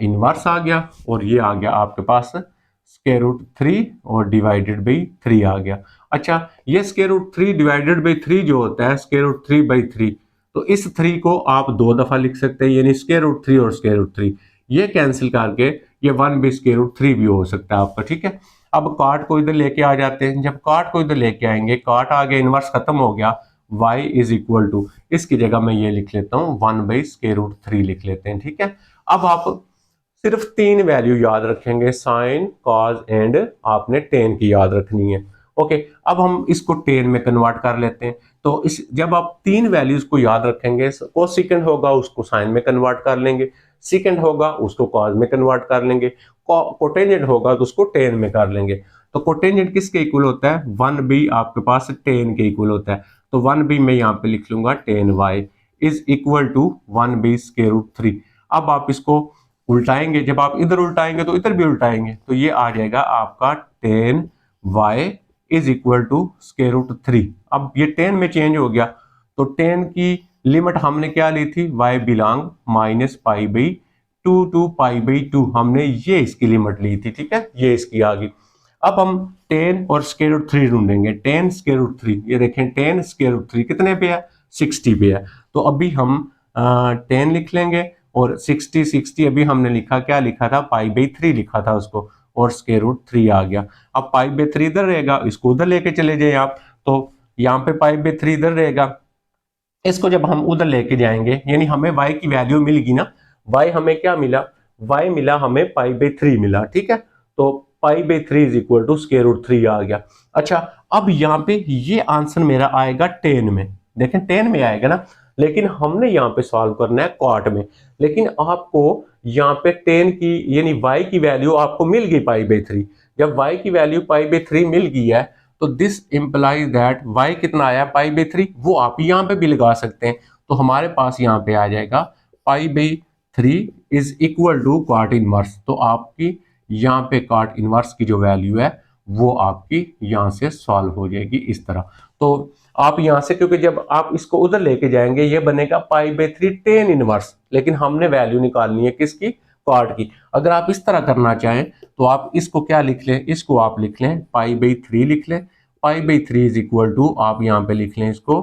इनवर्स आ गया, और ये आ गया आपके पास स्क्वायर रूट 3 और डिवाइडेड बाई 3 आ गया। अच्छा, ये स्क्वायर रूट 3 डिवाइडेड बाई 3 जो होता है स्क्वायर रूट 3 बाई 3, तो इस 3 को आप दो दफा लिख सकते हैं, यानी स्क्वायर रूट 3 और स्क्वायर रूट 3, ये कैंसिल करके ये 1 भी स्क्वायर रूट 3 भी हो सकता है आपका, ठीक है। अब कॉट को इधर लेके आ जाते हैं। जब कॉट को इधर लेके आएंगे, कॉट आ गया, इनवर्स खत्म हो गया, y इज इक्वल टू, इसकी जगह मैं ये लिख लेता हूँ 1 बाई स्क्वायर रूट 3 लिख लेते हैं, ठीक है। अब आप सिर्फ 3 वैल्यू याद रखेंगे, साइन, कॉज एंड आपने टेन की याद रखनी है। ओके, अब हम इसको टेन में कन्वर्ट कर लेते हैं। तो इस जब आप 3 वैल्यूज को याद रखेंगे, कोसेकेंड होगा उसको साइन में कन्वर्ट कर लेंगे, सेकेंड होगा उसको कॉज में कन्वर्ट कर लेंगे, कोटेंजेंट होगा तो उसको टेन में कर लेंगे। तो कोटेंजेंट किसके इक्वल होता है, 1b आपके पास टेन के इक्वल होता है। तो 1b मैं यहाँ पे लिख लूंगा ten y is equal to 1b square root 3। अब आप इसको उल्टाएंगे, जब आप इधर उल्टाएंगे तो इधर भी उल्टाएंगे, तो ये आ जाएगा आपका ten y is equal to square root 3। अब ये 10 में चेंज हो गया, तो 10 की लिमिट हमने क्या ली थी, y belong minus pi by 2 to pi by 2, हमने ये इसकी लिमिट ली थी, ठीक है, ये इसकी आ गई। अब हम 10 और स्क्वायर रूट 3 ढूंढेंगे। 10 स्क्वायर रूट 3, ये देखें 10 स्क्वायर रूट 3 कितने पे है, 60 पे है। तो अभी हम 10 लिख लेंगे और 60 अभी हमने लिखा, क्या लिखा था, पाई बाई 3 लिखा था उसको, और स्क्वायर रूट 3 आ गया। अब पाई बाई 3 इधर रहेगा, इसको उधर लेके चले जाए आप, तो यहाँ पे पाई बाई 3 इधर रहेगा, इसको जब हम उधर लेके जाएंगे, यानी हमें y की वैल्यू मिल गई ना, y हमें क्या मिला, y मिला हमें पाई बाई 3 मिला, ठीक है। तो pi by 3 is equal to square root 3 आ गया। अच्छा, अब यहाँ पे ये आंसर मेरा आएगा 10 में, देखें 10 में आएगा ना, लेकिन हमने यहाँ पे सॉल्व करना है क्वाट में। लेकिन आपको यहाँ पे 10 की यानी y की वैल्यू आपको मिल गई पाई बाई 3। जब y की वैल्यू पाई बाई 3 मिल गई है, तो दिस इंप्लाइज दैट y कितना आया, पाई बाई 3, वो आप यहाँ पे भी लगा सकते हैं। तो हमारे पास यहाँ पे आ जाएगा pi by 3 is equal to cot inverse. तो आपकी यहाँ पे कॉट इनवर्स की जो वैल्यू है वो आपकी यहाँ से सॉल्व हो जाएगी इस तरह। तो आप यहाँ से, क्योंकि जब आप इसको उधर लेके जाएंगे ये बनेगा पाई बाई 3 टेन इनवर्स, लेकिन हमने वैल्यू निकालनी है किसकी, कॉट की। अगर आप इस तरह करना चाहें तो आप इसको क्या लिख लें, इसको आप लिख लें पाई बाई 3 लिख लें, pi by 3 is equal to आप यहाँ पे लिख लें इसको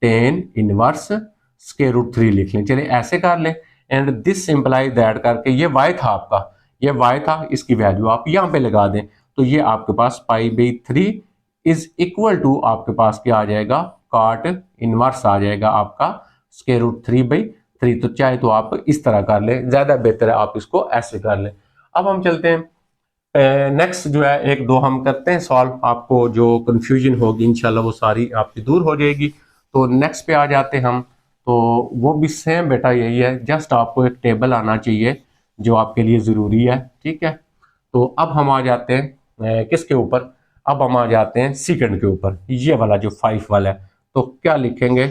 टेन इनवर्स स्क्वायर रूट 3 लिख लें। चलिए ऐसे कर लें, एंड दिस सिंपलाइज दैट करके, ये y था आपका, ये y था, इसकी वैल्यू आप यहाँ पे लगा दें, तो ये आपके पास pi by 3 is equal to आपके पास क्या आ जाएगा, कॉट इनवर्स आ जाएगा आपका स्क्वायर रूट 3 बाई 3। तो चाहे तो आप इस तरह कर लें, ज्यादा बेहतर है आप इसको ऐसे कर लें। अब हम चलते हैं नेक्स्ट जो है, एक दो हम करते हैं सॉल्व, आपको जो कंफ्यूजन होगी इंशाल्लाह वो सारी आपकी दूर हो जाएगी। तो नेक्स्ट पे आ जाते हैं हम, तो वो भी सेम बेटा यही है, जस्ट आपको एक टेबल आना चाहिए जो आपके लिए ज़रूरी है, ठीक है। तो अब हम आ जाते हैं किसके ऊपर, अब हम आ जाते हैं सेकंड के ऊपर, ये वाला जो 5 वाला है। तो क्या लिखेंगे,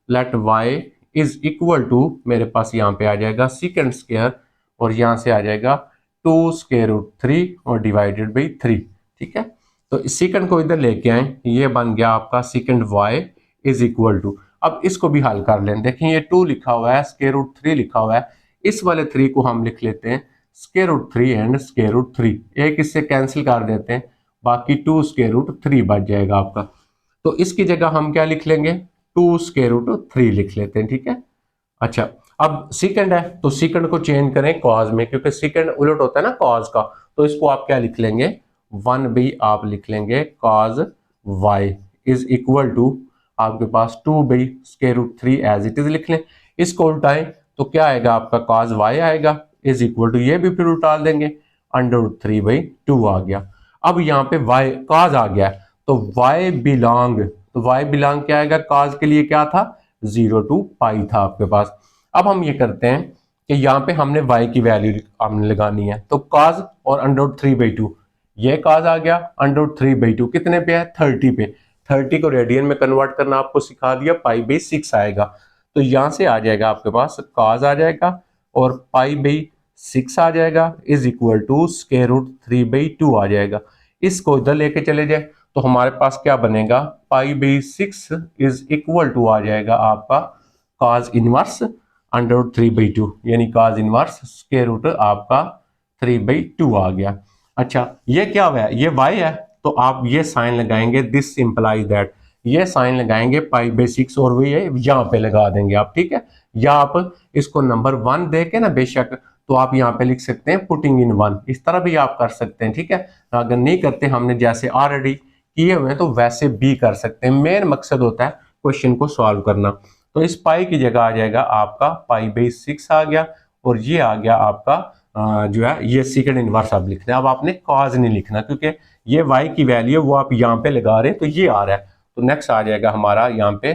let y is equal to, मेरे पास यहाँ पे आ जाएगा सेकंड स्क्वायर, और यहाँ से आ जाएगा 2 स्क्वायर रूट 3 और डिवाइडेड बाई 3, ठीक है। तो इस सेकंड को इधर लेके आए, ये बन गया आपका second y is equal to, अब इसको भी हल कर लें। देखें ये 2 लिखा हुआ है, स्क्वायर रूट 3 लिखा हुआ है, इस वाले 3 को हम लिख लेते हैं square root 3 and square root 3, एक इससे कैंसिल कर देते हैं, बाकी 2 स्क्वायर रूट 3 बच जाएगा आपका। तो इसकी जगह हम क्या लिख लेंगे, 2 स्क्वायर रूट 3 लिख लेते हैं, ठीक है। अच्छा, अब सेकंड है तो सेकंड को चेंज करें कॉज में, क्योंकि सेकंड उलट होता है ना कॉज का, तो इसको आप क्या लिख लेंगे, 1 भी आप लिख लेंगे cos y is equal to आपके पास 2 by square root 3 as it is लिख लें। इसको उल्टाएं तो क्या आएगा आपका कॉज y आएगा इज इक्वल टू, ये भी फिर उल्टा देंगे, अंडर रूट 3 बाई 2 आ गया। अब यहाँ पे y कॉज आ गया, तो y बिलोंग, तो y बिलोंग क्या आएगा, कॉज के लिए क्या था 0 टू पाई था आपके पास। अब हम ये करते हैं कि यहाँ पे हमने y की वैल्यू हमने लगानी है, तो cos और √3/2, ये cos आ गया, √3/2 कितने पे है 30 पे, 30 को रेडियन में कन्वर्ट करना आपको सिखा दिया, π/6 आएगा। तो यहाँ से आ जाएगा आपके पास cos आ जाएगा और π/6 आ जाएगा इज इक्वल टू √3/2 आ जाएगा। इसको इधर लेके चले जाए तो हमारे पास क्या बनेगा, π/6 इज इक्वल टू आ जाएगा आपका cos इनवर्स √3/2, यानी cos इनवर्स स्क्वायर रूट आपका 3/2 आ गया। अच्छा ये क्या हुआ है, ये y है, तो आप ये साइन लगाएंगे, दिस इंप्लाइज दैट, ये साइन लगाएंगे π/6 और वो ये यहाँ पे लगा देंगे आप, ठीक है। या आप इसको नंबर 1 दे के ना बेशक, तो आप यहाँ पे लिख सकते हैं पुटिंग इन 1, इस तरह भी आप कर सकते हैं, ठीक है। अगर नहीं करते हमने जैसे ऑलरेडी किए हुए हैं तो वैसे भी कर सकते हैं। मेन मकसद होता है क्वेश्चन को सॉल्व करना। तो इस पाई की जगह आ जाएगा आपका π/6 आ गया, और ये आ गया आपका जो है ये सेकंड इनवर्स आप लिखना है। अब आपने कॉज नहीं लिखना क्योंकि ये y की वैल्यू वो आप यहाँ पे लगा रहे हैं, तो ये आ रहा है। तो नेक्स्ट आ जाएगा हमारा यहाँ पे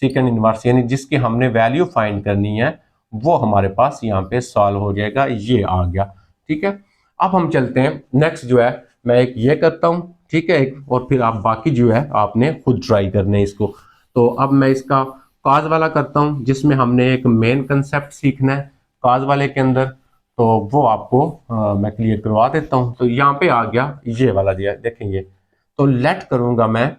सेकंड इनवर्स, यानी जिसकी हमने वैल्यू फाइंड करनी है वो हमारे पास यहाँ पे सॉल्व हो जाएगा, ये आ गया, ठीक है। अब हम चलते हैं नेक्स्ट जो है, मैं एक ये करता हूँ, ठीक है, एक और फिर आप बाकी जो है आपने खुद ट्राई करने हैं इसको। तो अब मैं इसका काज वाला करता हूँ जिसमें हमने एक मेन कंसेप्ट सीखना है काज वाले के अंदर, तो वो आपको मैं क्लियर करवा देता हूँ। तो यहाँ पे आ गया ये वाला दिया, देखेंगे तो लेट करूंगा मैं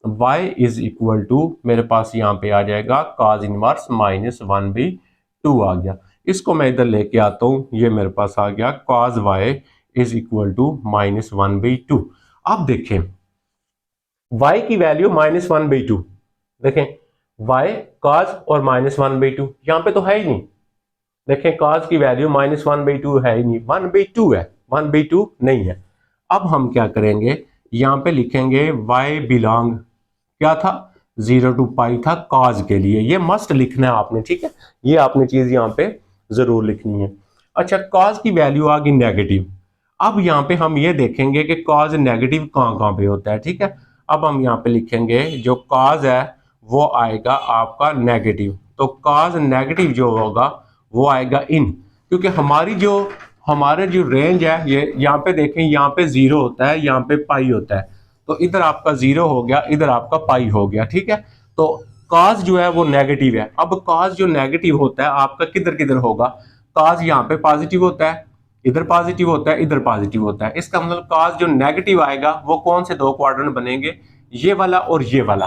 y इज इक्वल टू, मेरे पास यहाँ पे आ जाएगा cos इनवर्स -1/2 आ गया। इसको मैं इधर लेके आता हूँ, ये मेरे पास आ गया cos y is equal to -1/2। अब देखें y की वैल्यू -1/2, देखें y cos और -1/2 यहाँ पे तो है ही नहीं, देखें cos की वैल्यू -1/2 है ही नहीं, 1/2 है, 1/2 नहीं है। अब हम क्या करेंगे, यहाँ पे लिखेंगे y बिलोंग, क्या था 0 to पाई था cos के लिए, ये मस्ट लिखना है आपने, ठीक है, ये आपने चीज यहाँ पे जरूर लिखनी है। अच्छा cos की वैल्यू आ गई नेगेटिव। अब यहाँ पे हम ये देखेंगे कि cos नेगेटिव कहाँ कहाँ पे होता है, ठीक है। अब हम यहाँ पे लिखेंगे जो cos है वो आएगा आपका नेगेटिव, तो cos नेगेटिव जो होगा वो आएगा इन, क्योंकि हमारे जो रेंज है ये यहाँ पे देखें, यहाँ पे 0 होता है, यहाँ पे पाई होता है, तो इधर आपका 0 हो गया, इधर आपका पाई हो गया, ठीक है। तो cos जो है वो नेगेटिव है। अब cos जो नेगेटिव होता है आपका किधर किधर होगा, cos यहाँ पे पॉजिटिव होता है, इधर पॉजिटिव होता है, इधर पॉजिटिव होता है। इसका मतलब cos जो नेगेटिव आएगा वो कौन से दो क्वाड्रेंट बनेंगे, ये वाला और ये वाला।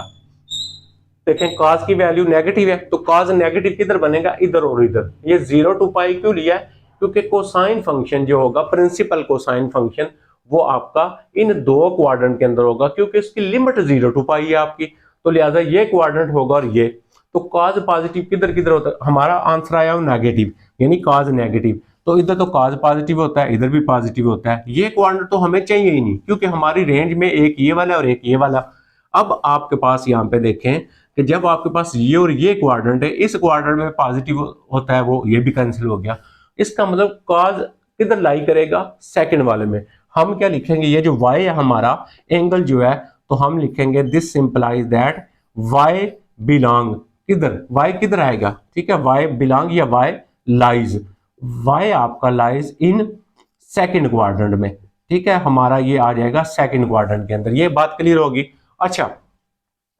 देखें cos की वैल्यू नेगेटिव है तो cos नेगेटिव किधर बनेगा, इधर और इधर। ये 0 to पाई क्यों लिया है, क्योंकि कोसाइन फंक्शन जो होगा, प्रिंसिपल कोसाइन फंक्शन, वो आपका इन दो क्वाड्रेंट के अंदर होगा, क्योंकि इसकी लिमिट 0 to पाई है आपकी, तो लिहाजा ये क्वाड्रेंट होगा और ये। तो cos पॉजिटिव किधर किधर होता है, हमारा आंसर आया नेगेटिव, यानी cos नेगेटिव, तो इधर तो cos पॉजिटिव होता है, इधर भी पॉजिटिव होता है। ये क्वाड्रेंट तो हमें चाहिए ही नहीं, क्योंकि हमारी रेंज में एक ये वाला और एक ये वाला। अब आपके पास यहाँ पे देखें कि जब आपके पास ये और ये क्वाड्रेंट है, इस क्वाड्रेंट में पॉजिटिव होता है, वो ये भी कैंसिल हो गया। इसका मतलब cos किधर लाई करेगा, सेकंड वाले में। हम क्या लिखेंगे, ये जो y है हमारा एंगल जो है, तो हम लिखेंगे this simplifies that y belong किधर, y किधर आएगा, ठीक है, y बिलोंग या y लाइज, y आपका लाइज इन सेकंड क्वाड्रेंट में, ठीक है, हमारा ये आ जाएगा सेकंड क्वाड्रेंट के अंदर। ये बात क्लियर होगी। अच्छा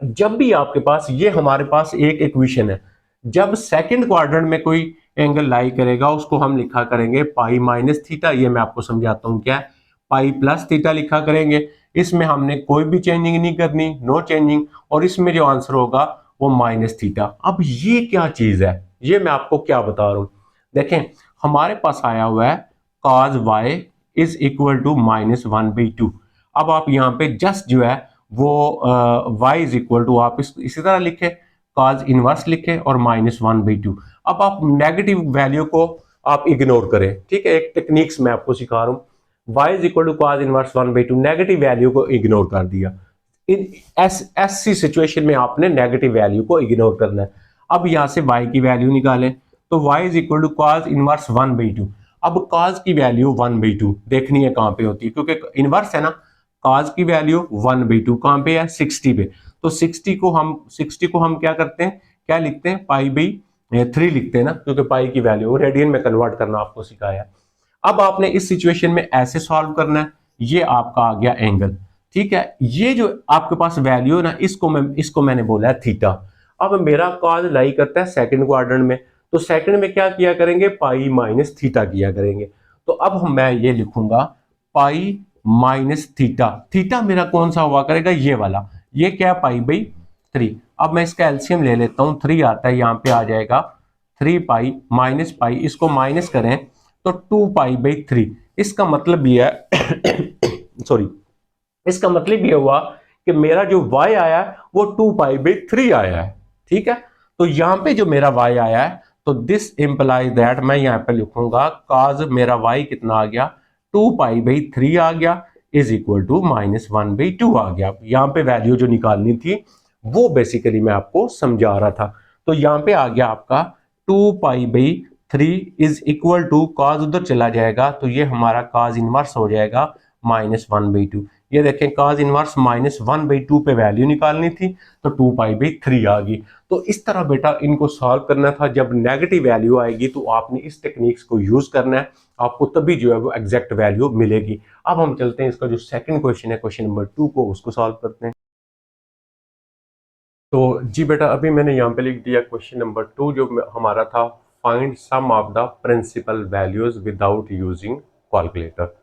जब भी आपके पास ये हमारे पास एक इक्वेशन है, जब सेकंड क्वाड्रेंट में कोई एंगल लाई करेगा उसको हम लिखा करेंगे पाई माइनस थीटा। ये मैं आपको समझाता हूं क्या है, पाई प्लस थीटा लिखा करेंगे। इसमें हमने कोई भी चेंजिंग नहीं करनी, नो चेंजिंग, और इसमें जो आंसर होगा वो माइनस थीटा। अब ये क्या चीज है, ये मैं आपको क्या बता रहा हूं, देखें हमारे पास आया हुआ है cos y is equal to -1/2। अब आप यहाँ पे जस्ट जो है वो y इज इक्वल टू आप इसी तरह लिखे, cos इनवर्स लिखे और -1/2। अब आप नेगेटिव वैल्यू को आप इग्नोर करें, ठीक है, एक टेक्निक्स मैं आपको सिखा रहा हूँ। y is equal to cos inverse 1/2, negative value को इग्नोर कर दिया। इन ऐसी सिचुएशन में आपने नेगेटिव वैल्यू को इग्नोर करना है। अब यहाँ से y की वैल्यू निकालें, तो y is equal to cos inverse 1/2। अब cos की वैल्यू 1/2 देखनी है कहाँ पे होती है, क्योंकि इनवर्स है ना, cos की वैल्यू 1/2 कहाँ पे है, 60 पे। तो 60 को हम क्या करते हैं, क्या लिखते हैं, पाई बाई 3 लिखते हैं ना, क्योंकि पाई की वैल्यू रेडियन में कन्वर्ट करना आपको सिखाया। अब आपने इस सिचुएशन में ऐसे सॉल्व करना है, ये आपका आ गया एंगल, ठीक है। ये जो आपके पास वैल्यू है ना, इसको मैंने बोला है थीटा। अब मेरा कॉज लाई करता है सेकंड क्वाड्रेंट में, तो सेकंड में क्या किया करेंगे, पाई माइनस थीटा किया करेंगे। तो अब मैं ये लिखूंगा पाई माइनस थीटा। थीटा मेरा कौन सा हुआ करेगा, ये वाला, ये क्या है, पाई बाई 3। अब मैं इसका एलसीएम ले लेता हूं, 3 आता है, यहां पे आ जाएगा 3 पाई माइनस पाई, इसको माइनस करें तो 2 पाई बाई 3। इसका मतलब ये है सॉरी, इसका मतलब ये हुआ कि मेरा जो y आया है वो 2 पाई बाई 3 आया है, ठीक है। तो यहां पे जो मेरा y आया है, तो दिस इंप्लाइज दैट, मैं यहां पे लिखूंगा cos मेरा y कितना आ गया, 2 पाई बाई 3 आ गया, इज इक्वल टू -1/2 आ गया। यहां पे वैल्यू जो निकालनी थी वो बेसिकली मैं आपको समझा रहा था। तो यहां पे आ गया आपका 2 pi by 3 is equal to, cos उधर चला जाएगा तो ये हमारा cos इनवर्स हो जाएगा -1/2। ये देखें cos इनवर्स -1/2 पे वैल्यू निकालनी थी, तो 2 पाई बाई 3 आ गई। तो इस तरह बेटा इनको सॉल्व करना था। जब नेगेटिव वैल्यू आएगी तो आपने इस टेक्निक्स को यूज करना है, आपको तभी जो है वो एग्जैक्ट वैल्यू मिलेगी। अब हम चलते हैं इसका जो सेकंड क्वेश्चन है, क्वेश्चन नंबर 2 को, उसको सॉल्व करते हैं। तो जी बेटा, अभी मैंने यहाँ पे लिख दिया क्वेश्चन नंबर 2, जो हमारा था find sum of the principal values without using calculator.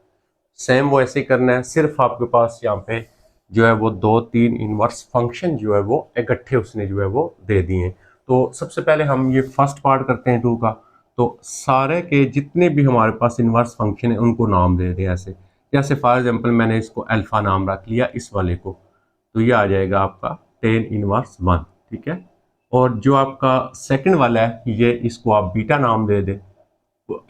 Same वो ऐसे ही करना है, सिर्फ आपके पास यहाँ पे जो है वो 2-3 इनवर्स फंक्शन जो है वो इकट्ठे उसने जो है वो दे दिए हैं। तो सबसे पहले हम ये फर्स्ट पार्ट करते हैं 2 का। तो सारे के जितने भी हमारे पास इनवर्स फंक्शन है उनको नाम दे दें ऐसे, जैसे फॉर एग्जांपल मैंने इसको अल्फा नाम रख लिया इस वाले को, तो ये आ जाएगा आपका 10 इनवर्स 1, ठीक है। और जो आपका सेकंड वाला है ये, इसको आप बीटा नाम दे दें।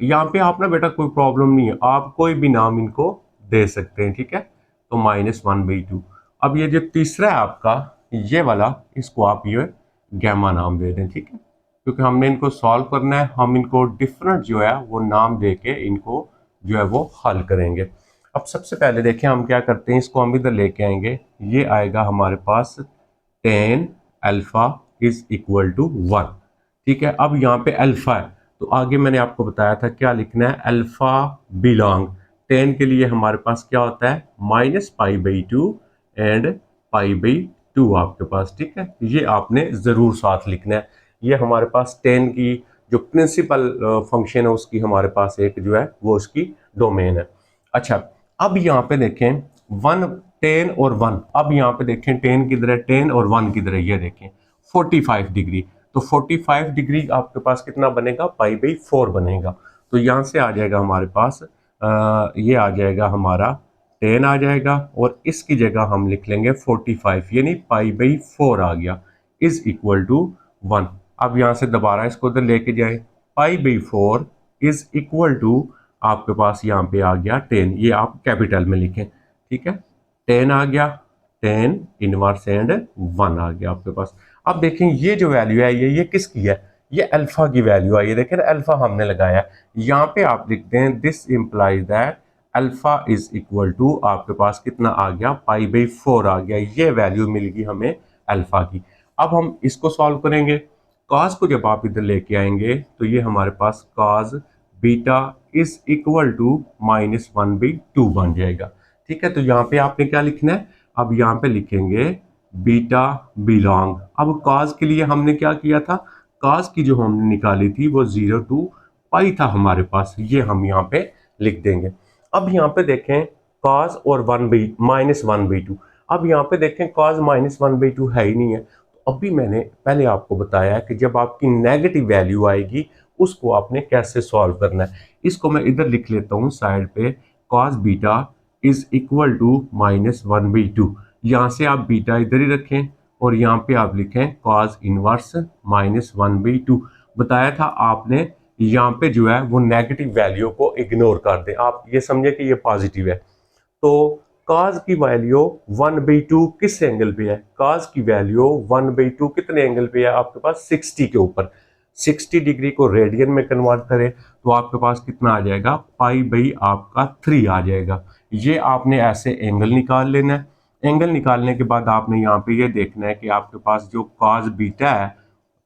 यहाँ पे आप ना बेटा कोई प्रॉब्लम नहीं है, आप कोई भी नाम इनको दे सकते हैं, ठीक है। तो -1/2। अब ये जो तीसरा है आपका, ये वाला, इसको आप ये गैमा नाम दे दें, ठीक है। क्योंकि हमने इनको सॉल्व करना है, हम इनको डिफरेंट जो है वो नाम दे के इनको जो है वो हल करेंगे। अब सबसे पहले देखें हम क्या करते हैं, इसको हम इधर लेके आएंगे, ये आएगा हमारे पास 10 अल्फा इज इक्वल टू 1, ठीक है। अब यहाँ पे अल्फा है, तो आगे मैंने आपको बताया था क्या लिखना है, अल्फा बिलोंग 10 के लिए हमारे पास क्या होता है, -π/2 एंड π/2 आपके पास, ठीक है। ये आपने जरूर साथ लिखना है। ये हमारे पास 10 की जो प्रिंसिपल फंक्शन है उसकी हमारे पास एक जो है वो उसकी डोमेन है। अच्छा, अब यहाँ पे देखें 1, 10 और 1, अब यहाँ पे देखें 10 किधर है, 10 और 1 किधर है, ये देखें 45 डिग्री। तो 45 डिग्री आपके पास कितना बनेगा, π/4 बनेगा। तो यहाँ से आ जाएगा हमारे पास ये आ जाएगा हमारा 10 आ जाएगा, और इसकी जगह हम लिख लेंगे 45, यानी π/4 आ गया, इज इक्वल टू 1। अब यहाँ से दोबारा इसको उधर लेके जाए, π/4 इज इक्वल टू आपके पास यहाँ पे आ गया 10, ये आप कैपिटल में लिखें, ठीक है। 10 आ गया, 10 इनवर्स एंड 1 आ गया आपके पास। अब देखें ये जो वैल्यू है ये किसकी है, ये अल्फा की वैल्यू है। ये देखें अल्फा हमने लगाया, यहाँ पे आप लिखते हैं this implies that alpha is equal to, आपके पास कितना आ गया, π/4 आ गया। ये वैल्यू मिल गई हमें अल्फा की। अब हम इसको सॉल्व करेंगे। कॉस को जब आप इधर लेके आएंगे तो ये हमारे पास cos beta is equal to -1/2 बन जाएगा, ठीक है। तो यहाँ पे आपने क्या लिखना है, अब यहाँ पे लिखेंगे बीटा बिलोंग। अब कॉस के लिए हमने क्या किया था, कॉस की जो हमने निकाली थी वो 0 to पाई था हमारे पास, ये हम यहाँ पे लिख देंगे। अब यहाँ पे देखें कॉस और -1/2, अब यहाँ पे देखें कॉस -1/2 है ही नहीं है। तो अभी मैंने पहले आपको बताया कि जब आपकी नेगेटिव वैल्यू आएगी उसको आपने कैसे सॉल्व करना है। इसको मैं इधर लिख लेता हूँ साइड पे, cos beta is equal to -1/2। यहाँ से आप बीटा इधर ही रखें और यहाँ पे आप लिखें कॉस इनवर्स -1/2। बताया था आपने यहाँ पे जो है वो नेगेटिव वैल्यू को इग्नोर कर दें, आप ये समझे कि ये पॉजिटिव है। तो cos की वैल्यू 1/2 किस एंगल पे है, cos की वैल्यू 1/2 कितने एंगल पे है आपके पास, 60 के ऊपर। 60 डिग्री को रेडियन में कन्वर्ट करें तो आपके पास कितना आ जाएगा, आपका 3 आ जाएगा। ये आपने ऐसे एंगल निकाल लेना है। एंगल निकालने के बाद आपने यहाँ पे ये देखना है कि आपके पास जो cos बीटा है,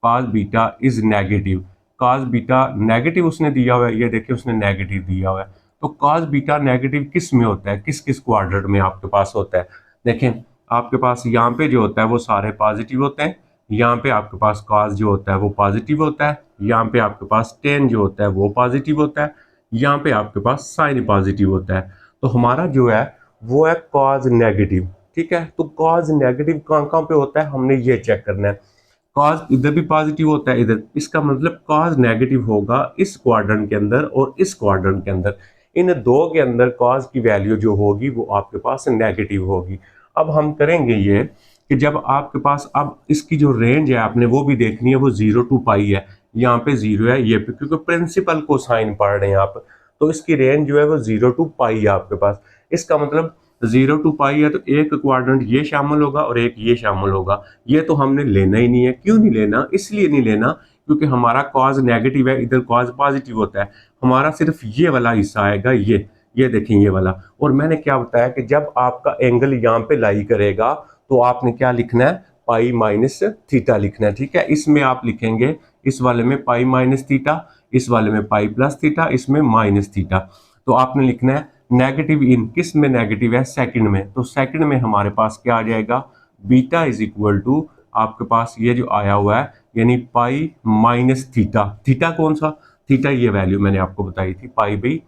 cos beta is negative, cos beta negative उसने दिया हुआ है, ये देखिए उसने नेगेटिव दिया हुआ है। तो cos बीटा नेगेटिव किस में होता है, किस किस क्वाड्रेंट में आपके पास होता है? देखें आपके पास यहाँ पे जो होता है वो सारे पॉजिटिव होते हैं, यहाँ पे आपके पास cos जो होता है वो पॉजिटिव होता है, यहाँ पे आपके पास tan जो होता है वो पॉजिटिव होता है, यहाँ पे आपके पास sin पॉजिटिव होता है। तो हमारा जो है वो है cos नेगेटिव, ठीक है। तो cos नेगेटिव कहाँ कहाँ पे होता है हमने ये चेक करना है। cos इधर भी पॉजिटिव होता है इधर, इसका मतलब cos नेगेटिव होगा इस क्वाड्रेंट के अंदर और इस क्वाड्रेंट के अंदर। इन दो के अंदर cos की वैल्यू जो होगी वो आपके पास नेगेटिव होगी। अब हम करेंगे ये कि जब आपके पास, अब इसकी जो रेंज है आपने वो भी देखनी है, वो 0 टू पाई है, यहाँ पे 0 है, ये पे क्योंकि प्रिंसिपल को साइन पढ़ रहे हैं आप, तो इसकी रेंज जो है वो 0 टू पाई है आपके पास। इसका मतलब 0 टू पाई है तो एक क्वाड्रेंट ये शामिल होगा और एक ये शामिल होगा। ये तो हमने लेना ही नहीं है। क्यों नहीं लेना? इसलिए नहीं लेना क्योंकि हमारा कॉज नेगेटिव है, इधर कॉज पॉजिटिव होता है। हमारा सिर्फ ये वाला हिस्सा आएगा, ये देखें ये वाला। और मैंने क्या बताया कि जब आपका एंगल यहाँ पे लाई करेगा तो आपने क्या लिखना है, पाई माइनस थीटा लिखना है, ठीक है। इसमें आप लिखेंगे, इस वाले में पाई माइनस थीटा, इस वाले में पाई प्लस थीटा, इसमें माइनस थीटा। तो आपने लिखना है नेगेटिव इन, किस में नेगेटिव है, सेकंड में। तो सेकंड में हमारे पास क्या आ जाएगा, बीटा इज इक्वल टू आपके पास ये जो आया हुआ है यानी पाई माइनस थीटा। थीटा कौन सा? थीटा ये वैल्यू मैंने आपको बताई थी पाई बाई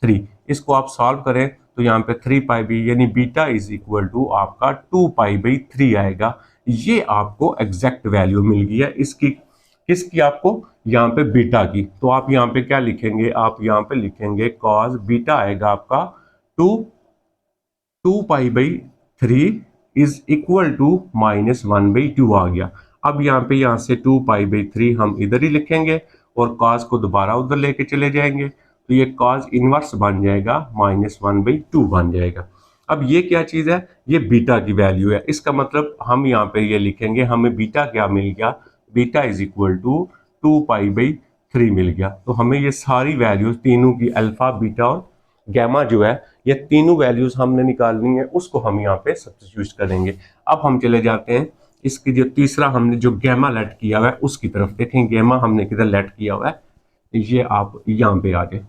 3। इसको आप सॉल्व करें तो यहाँ पे 3 पाई बाई यानी बीटा इज इक्वल टू आपका 2 पाई बाई 3 आएगा। ये आपको एग्जैक्ट वैल्यू मिल गई है इसकी, किसकी? आपको यहाँ पे बीटा की। तो आप यहाँ पे क्या लिखेंगे, आप यहाँ पे लिखेंगे cos बीटा आएगा आपका 2 pi by 3 is equal to -1/2 आ गया। अब यहाँ से 2 पाई बाई 3 हम इधर ही लिखेंगे और cos को दोबारा उधर लेके चले जाएंगे, तो ये cos इनवर्स बन जाएगा, -1/2 बन जाएगा। अब ये क्या चीज़ है, ये बीटा की वैल्यू है। इसका मतलब हम यहाँ पे ये लिखेंगे, हमें बीटा क्या मिल गया, beta is equal to 2 pi by 3 मिल गया। तो हमें ये सारी वैल्यूज तीनों की, अल्फा बीटा और गैमा जो है, ये तीनों वैल्यूज हमने निकालनी है, उसको हम यहाँ पे सब्स्टिट्यूट करेंगे। अब हम चले जाते हैं इसकी जो तीसरा हमने जो गैमा लेट किया हुआ है उसकी तरफ। देखें गैमा हमने किधर लेट किया हुआ है, ये आप यहाँ पे आ जाए,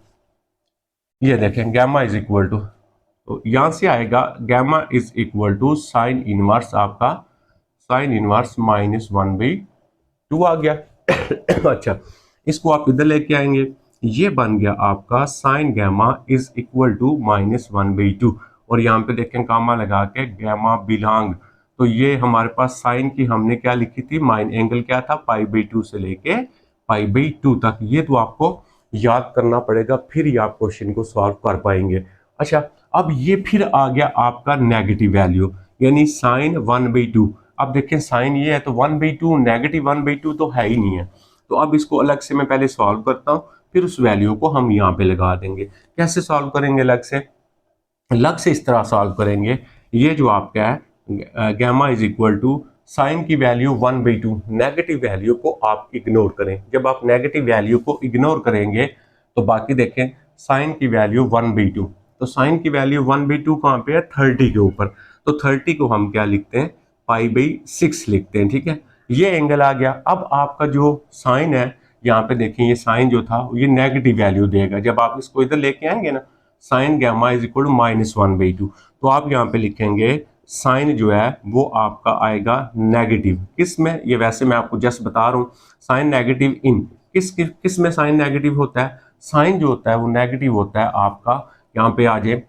ये देखें गैमा इज इक्वल टू, तो यहाँ से आएगा gamma is equal to sine inverse आपका, साइन इनवर्स -1/2 आ गया। अच्छा, इसको आप इधर लेके आएंगे, ये बन गया आपका sine gamma is equal to -1/2। और यहाँ पे देखें कामा लगा के गैमा बिलोंग, तो ये हमारे पास साइन की हमने क्या लिखी थी, माइन एंगल क्या था, पाई/2 से लेके पाई/2 तक। ये तो आपको याद करना पड़ेगा, फिर ही आप क्वेश्चन को सॉल्व कर पाएंगे। अच्छा, अब ये फिर आ गया आपका नेगेटिव वैल्यू यानी साइन 1/2। अब देखें साइन ये है तो 1/2, नेगेटिव 1/2 तो है ही नहीं है। तो अब इसको अलग से मैं पहले सॉल्व करता हूँ, फिर उस वैल्यू को हम यहाँ पे लगा देंगे। कैसे सॉल्व करेंगे अलग से? अलग से इस तरह सॉल्व करेंगे, ये जो आपका है gamma is equal to sine की वैल्यू 1/2, नेगेटिव वैल्यू को आप इग्नोर करें। जब आप नेगेटिव वैल्यू को इग्नोर करेंगे तो बाकी देखें साइन की वैल्यू 1/2, तो साइन की वैल्यू 1/2 कहाँ पे है, 30 के ऊपर। तो 30 को हम क्या लिखते हैं, पाई/6 लिखते हैं, ठीक है। ये एंगल आ गया। अब आपका जो साइन है यहाँ पे देखें, ये साइन जो था ये नेगेटिव वैल्यू देगा। जब आप इसको इधर लेके आएंगे ना, sine gamma is equal to -1/2, तो आप यहाँ पे लिखेंगे साइन जो है वो आपका आएगा नेगेटिव। किस में? ये वैसे मैं आपको जस्ट बता रहा हूँ, साइन नेगेटिव इन किस में साइन नेगेटिव होता है, साइन जो होता है वो नेगेटिव होता है आपका, यहाँ पे आ जाए,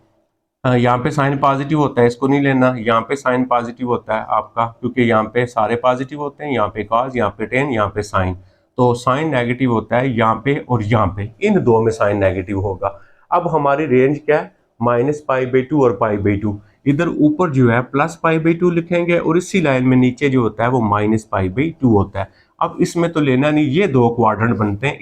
यहाँ पे साइन पॉजिटिव होता है, इसको नहीं लेना। यहाँ पे साइन पॉजिटिव होता है आपका क्योंकि यहाँ पे सारे पॉजिटिव होते हैं, यहाँ पे कॉस, यहाँ पे टेन, यहाँ पे साइन। तो साइन नेगेटिव होता है यहाँ पे और यहाँ पे, इन दो में साइन नेगेटिव होगा। अब हमारी रेंज क्या है, -π/2 और π/2। इधर ऊपर जो है +π/2 लिखेंगे और इसी लाइन में नीचे जो होता है वो -π/2 होता है। अब इसमें तो लेना नहीं, ये दो क्वाड्रेंट बनते हैं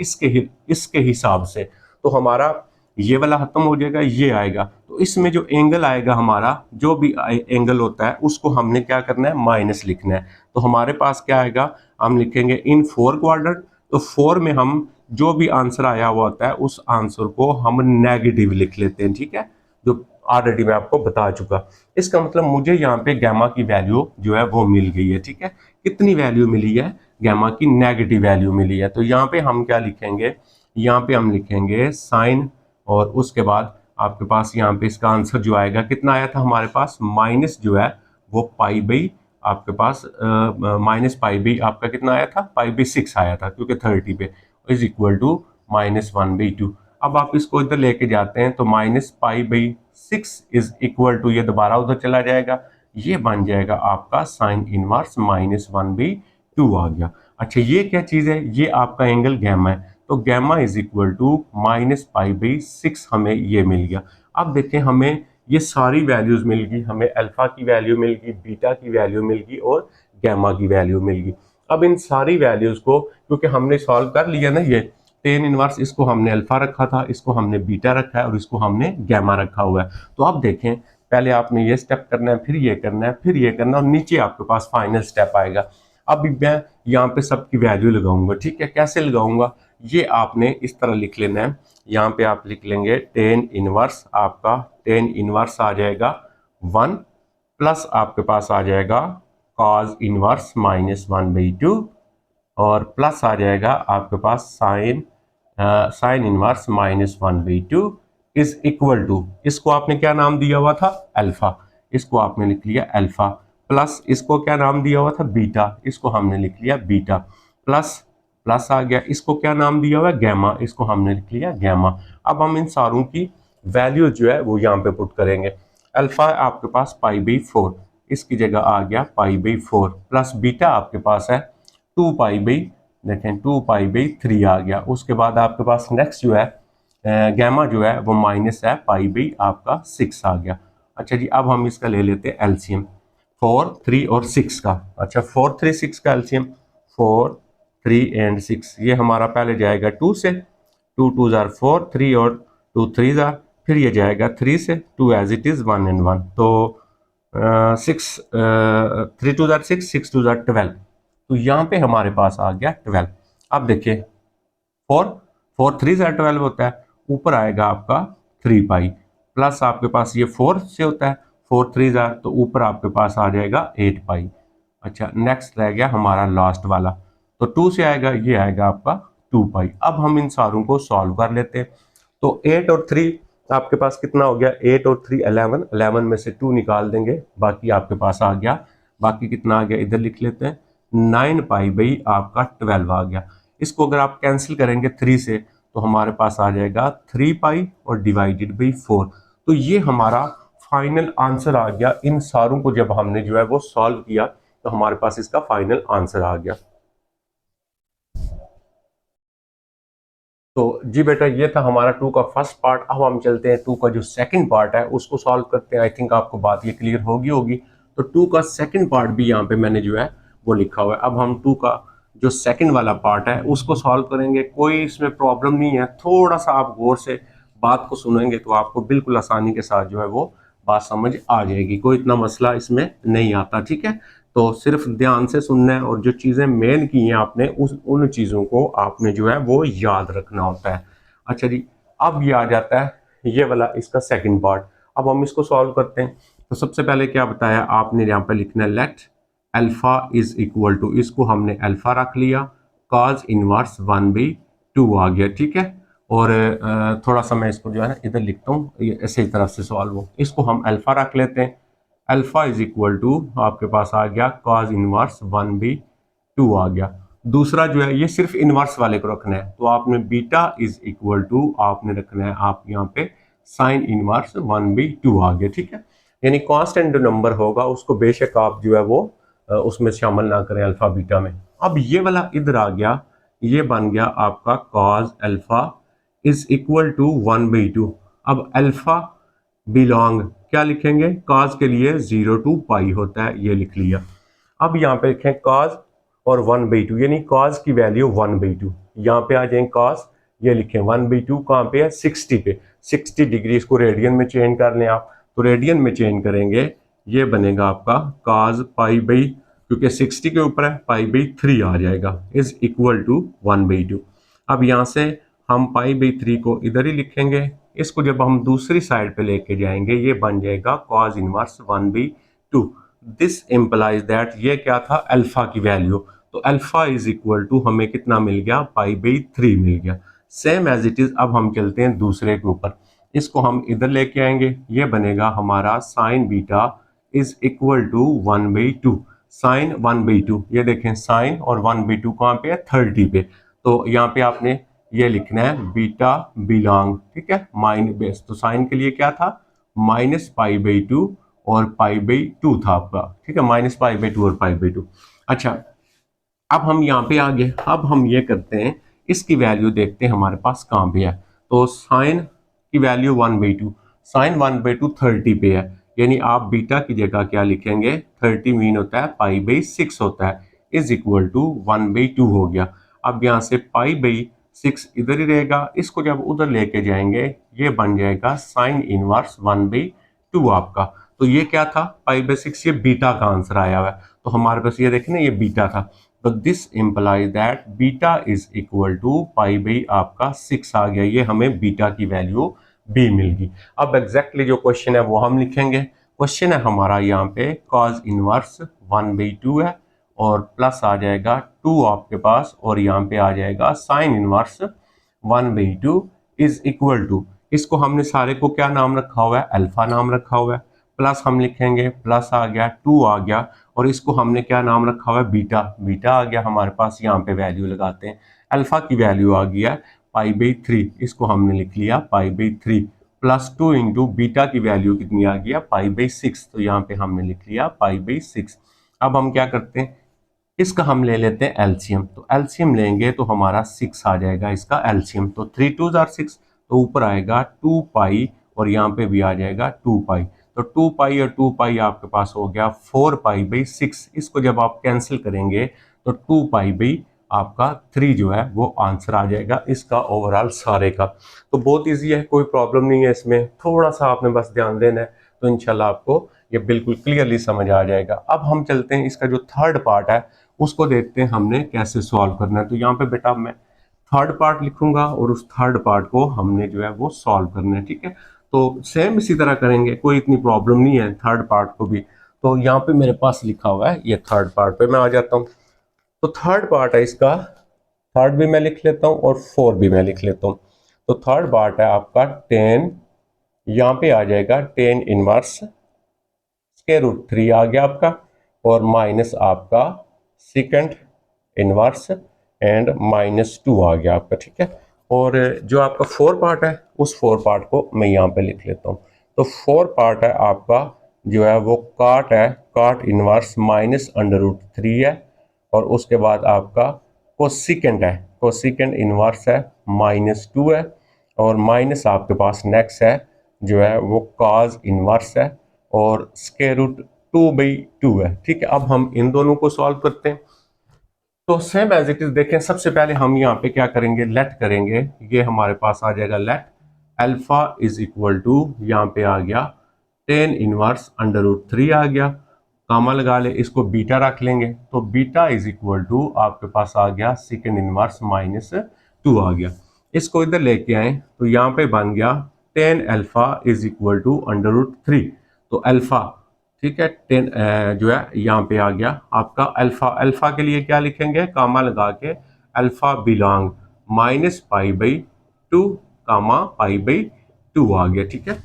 इसके हिसाब से। तो हमारा ये वाला खत्म हो जाएगा, ये आएगा। तो इसमें जो एंगल आएगा हमारा, जो भी एंगल होता है उसको हमने क्या करना है, माइनस लिखना है। तो हमारे पास क्या आएगा, हम लिखेंगे इन 4 क्वाड्रेंट। तो 4 में हम जो भी आंसर आया हुआ होता है उस आंसर को हम नेगेटिव लिख लेते हैं, ठीक है, जो ऑलरेडी मैं आपको बता चुका। इसका मतलब मुझे यहाँ पे गैमा की वैल्यू जो है वो मिल गई है, ठीक है। कितनी वैल्यू मिली है, गैमा की नेगेटिव वैल्यू मिली है। तो यहाँ पे हम क्या लिखेंगे, यहाँ पे हम लिखेंगे साइन, और उसके बाद आपके पास यहाँ पे इसका आंसर जो आएगा कितना आया था हमारे पास, माइनस जो है वो पाई बाई आपके पास माइनस पाई बाई आपका कितना आया था, पाई बाई 6 आया था, क्योंकि 30 पे इज इक्वल टू -1/2। अब आप इसको इधर लेके जाते हैं तो -पाई/6 इज इक्वल टू, ये दोबारा उधर चला जाएगा, ये बन जाएगा आपका साइन इनवर्स -1/2 आ गया। अच्छा ये क्या चीज़ है, ये आपका एंगल गैमा है, तो गैमा इज इक्वल टू -पाई/6 हमें ये मिल गया। अब देखें हमें ये सारी वैल्यूज मिल गई, हमें अल्फा की वैल्यू मिल गई, बीटा की वैल्यू मिल गई और गैमा की वैल्यू मिल गई। अब इन सारी वैल्यूज को क्योंकि हमने सॉल्व कर लिया ना, ये टेन इनवर्स, इसको हमने अल्फा रखा था, इसको हमने बीटा रखा है और इसको हमने गैमा रखा हुआ है। तो अब देखें पहले आपने ये स्टेप करना है, फिर ये करना है, फिर ये करना है, और नीचे आपके पास फाइनल स्टेप आएगा। अब मैं यहाँ पे सबकी वैल्यू लगाऊंगा, ठीक है, कैसे लगाऊंगा, ये आपने इस तरह लिख लेना है। यहाँ पे आप लिख लेंगे टेन इनवर्स, आपका टेन इनवर्स आ जाएगा 1 प्लस आपके पास आ जाएगा कॉज इनवर्स -1/2 और प्लस आ जाएगा आपके पास sine inverse -1/2 is equal to, इसको आपने क्या नाम दिया हुआ था, अल्फा, इसको आपने लिख लिया अल्फा, प्लस इसको क्या नाम दिया हुआ था, बीटा, इसको हमने लिख लिया बीटा, प्लस प्लस आ गया, इसको क्या नाम दिया हुआ है, गैमा, इसको हमने लिख लिया गैमा। अब हम इन सारों की वैल्यू जो है वो यहाँ पे पुट करेंगे। अल्फा आपके पास पाई/4, इसकी जगह आ गया पाई/4, प्लस बीटा आपके पास है 2 पाई/, देखें 2 पाई/3 आ गया। उसके बाद आपके पास नेक्स्ट जो है गैमा जो है वो माइनस है पाई/, आपका 6 आ गया। अच्छा जी अब हम इसका ले लेते हैं एलसीएम 4, 3 और 6 का। अच्छा 4, 3, 6 का एलसीएम 4, 3 एंड 6, ये हमारा पहले जाएगा 2 से, 2 2 जार 4, 3 और 2 3 जार, फिर ये जाएगा 3 से, 2 एज इट इज 1 एंड 1, तो 6 3 2 जार 6, 6 2 जार 12, तो यहाँ पे हमारे पास आ गया 12। अब देखिए 4 4 3 जार 12 होता है, ऊपर आएगा आपका 3 पाई, प्लस आपके पास ये 4 से होता है, 4 3 जार, तो ऊपर आपके पास आ जाएगा 8 पाई। अच्छा नेक्स्ट रह गया हमारा लास्ट वाला, तो 2 से आएगा, ये आएगा आपका 2 पाई। अब हम इन सारों को सॉल्व कर लेते हैं। तो 8 और 3 आपके पास कितना हो गया, 8 और 3 11, 11 में से 2 निकाल देंगे, बाकी आपके पास आ गया, बाकी कितना आ गया इधर लिख लेते हैं, 9 पाई/, आपका 12 आ गया। इसको अगर आप कैंसिल करेंगे 3 से तो हमारे पास आ जाएगा 3 पाई और डिवाइडेड बाई 4। तो ये हमारा फाइनल आंसर आ गया। इन सारों को जब हमने जो है वो सॉल्व किया तो हमारे पास इसका फाइनल आंसर आ गया। तो जी बेटा ये था हमारा 2 का फर्स्ट पार्ट। अब हम चलते हैं 2 का जो सेकंड पार्ट है उसको सॉल्व करते हैं। आई थिंक आपको बात ये क्लियर होगी। तो 2 का सेकंड पार्ट भी यहाँ पे मैंने जो है वो लिखा हुआ है। अब हम 2 का जो सेकंड वाला पार्ट है उसको सॉल्व करेंगे। कोई इसमें प्रॉब्लम नहीं है, थोड़ा सा आप गौर से बात को सुनेंगे तो आपको बिल्कुल आसानी के साथ जो है वो बात समझ आ जाएगी। कोई इतना मसला इसमें नहीं आता, ठीक है। तो सिर्फ ध्यान से सुनना है और जो चीज़ें मेन की हैं आपने उन चीज़ों को आपने जो है वो याद रखना होता है। अच्छा जी अब ये आ जाता है ये वाला इसका सेकंड पार्ट। अब हम इसको सॉल्व करते हैं। तो सबसे पहले क्या बताया आपने, यहाँ पे लिखना है let alpha is equal to, इसको हमने अल्फा रख लिया, कॉज इनवर्स 1/2 आ गया, ठीक है। और थोड़ा सा मैं इसको जो है ना इधर लिखता हूँ, ये ऐसे ही तरफ से सॉल्व हो, इसको हम अल्फा रख लेते हैं। अल्फा इज इक्वल टू आपके पास आ गया कॉज इनवर्स 1/2 आ गया। दूसरा जो है ये सिर्फ इनवर्स वाले को रखना है, तो आपने बीटा इज इक्वल टू आपने रखना है आप यहाँ पे साइन इनवर्स 1/2 आ गया, ठीक है। यानी कांस्टेंट जो नंबर होगा उसको बेशक आप जो है वो उसमें शामिल ना करें अल्फा बीटा में। अब ये वाला इधर आ गया, ये बन गया आपका cos alpha is equal to 1/2। अब अल्फा बिलोंग क्या लिखेंगे, कॉज के लिए 0 to पाई होता है, ये लिख लिया। अब यहाँ पे लिखें कॉज और 1/2, यानी कॉज की वैल्यू 1/2। यहाँ पे आ जाए कॉज, ये लिखें 1/2 कहाँ पे है, 60 पे, 60 डिग्री। इसको रेडियन में चेंज कर लें आप, तो रेडियन में चेंज करेंगे ये बनेगा आपका कॉज पाई/, क्योंकि 60 के ऊपर है, पाई/3 आ जाएगा इज इक्वल टू 1/2। अब यहाँ से हम पाई/3 को इधर ही लिखेंगे। इसको जब हम दूसरी साइड पे लेके जाएंगे ये बन जाएगा cause inverse 1/2। This implies that, ये क्या था अल्फा की वैल्यू, तो अल्फा इज इक्वल टू हमें कितना मिल गया, π/3 मिल गया। सेम एज इट इज अब हम चलते हैं दूसरे के ऊपर, इसको हम इधर लेके आएंगे, ये बनेगा हमारा sine beta is equal to 1/2। Sine 1/2, ये देखें साइन और 1/2 कहाँ पे है, 30 पे। तो यहाँ पे आपने ये लिखना है बीटा बिलोंग, ठीक है, माइन बेस। तो साइन के लिए क्या था, -π/2 और π/2 था आपका, ठीक है, -π/2 और π/2। अच्छा, अब हम यहाँ पे आ गए, अब हम ये करते हैं, इसकी वैल्यू देखते हैं हमारे पास कहाँ पे है। तो साइन की वैल्यू 1/2, साइन 1/2 30 पे है, यानी आप बीटा की जगह क्या लिखेंगे, 30 मीन होता है π/6 होता है, इज इक्वल टू 1/2 हो गया। अब यहाँ से π/6 इधर ही रहेगा, इसको जब उधर लेके जाएंगे ये बन जाएगा साइन इनवर्स 1/2 आपका। तो ये क्या था, π/6, ये बीटा का आंसर आया हुआ है। तो हमारे पास ये देखें ना, ये बीटा था, तो this implies that beta is equal to आपका 6 आ गया, ये हमें बीटा की वैल्यू बी मिल गई। अब एग्जैक्टली जो क्वेश्चन है वो हम लिखेंगे। क्वेश्चन है हमारा यहाँ पे कॉज इनवर्स 1/2 है और प्लस आ जाएगा 2 आपके पास, और यहाँ पे आ जाएगा sine inverse 1/2 is equal to, इसको हमने सारे को क्या नाम रखा हुआ है, अल्फा नाम रखा हुआ है, प्लस हम लिखेंगे, प्लस आ गया 2 आ गया, और इसको हमने क्या नाम रखा हुआ है, बीटा, बीटा आ गया हमारे पास। यहाँ पे वैल्यू लगाते हैं, अल्फा की वैल्यू आ गया π/3, इसको हमने लिख लिया π/3, प्लस 2 इंटू बीटा की वैल्यू कितनी आ गया, π/6, तो यहाँ पे हमने लिख लिया π/6। अब हम क्या करते हैं, इसका हम ले लेते हैं एलसीएम, तो एलसीएम लेंगे तो हमारा 6 आ जाएगा इसका एलसीएम, तो 3 2 आर 6, तो ऊपर आएगा 2 पाई और यहाँ पे भी आ जाएगा 2 पाई, तो 2 पाई और 2 पाई आपके पास हो गया 4 π/6। इसको जब आप कैंसिल करेंगे तो 2 पाई आपका 3 जो है वो आंसर आ जाएगा इसका ओवरऑल सारे का। तो बहुत इजी है, कोई प्रॉब्लम नहीं है इसमें, थोड़ा सा आपने बस ध्यान देना है, तो इंशाल्लाह आपको ये बिल्कुल क्लियरली समझ आ जाएगा। अब हम चलते हैं, इसका जो थर्ड पार्ट है उसको देखते हैं हमने कैसे सॉल्व करना है। तो यहाँ पे बेटा मैं थर्ड पार्ट लिखूंगा और उस थर्ड पार्ट को हमने जो है वो सॉल्व करना है, ठीक है। तो सेम इसी तरह करेंगे, कोई इतनी प्रॉब्लम नहीं है थर्ड पार्ट को भी। तो यहाँ पे मेरे पास लिखा हुआ है, ये थर्ड पार्ट पे मैं आ जाता हूँ। तो थर्ड पार्ट है इसका, थर्ड भी मैं लिख लेता हूँ और 4 भी मैं लिख लेता हूँ। तो थर्ड पार्ट है आपका 10, यहाँ पे आ जाएगा 10 इनवर्स √3 आ गया आपका, और माइनस आपका सेकंड इनवर्स एंड -2 आ गया आपका, ठीक है। और जो आपका 4 पार्ट है उस 4 पार्ट को मैं यहाँ पे लिख लेता हूँ। तो 4 पार्ट है आपका जो है वो काट है, काट इनवर्स -√3 है, और उसके बाद आपका कोसिकेंट है, कोसिकेंट इनवर्स है -2 है, और माइनस आपके पास नेक्स्ट है जो है वो कॉज इनवर्स है, और √2/2 है, ठीक है। अब हम इन दोनों को सॉल्व करते हैं। तो सेम एज इट इज देखें, सबसे पहले हम यहाँ पे क्या करेंगे, लेट करेंगे, ये हमारे पास आ जाएगा let alpha is equal to, यहाँ पे आ गया 10 इनवर्स √3 आ गया, कामा लगा ले, इसको बीटा रख लेंगे, तो बीटा इज इक्वल टू आपके पास आ गया सेकंड इनवर्स -2 आ गया। इसको इधर लेके आए तो यहाँ पे बन गया 10 अल्फा इज इक्वल टू √3, तो अल्फा, ठीक है, 10 जो है यहाँ पे आ गया आपका अल्फा। अल्फा के लिए क्या लिखेंगे, कामा लगा के अल्फा बिलोंग -π/2 कामा π/2 आ गया, ठीक है।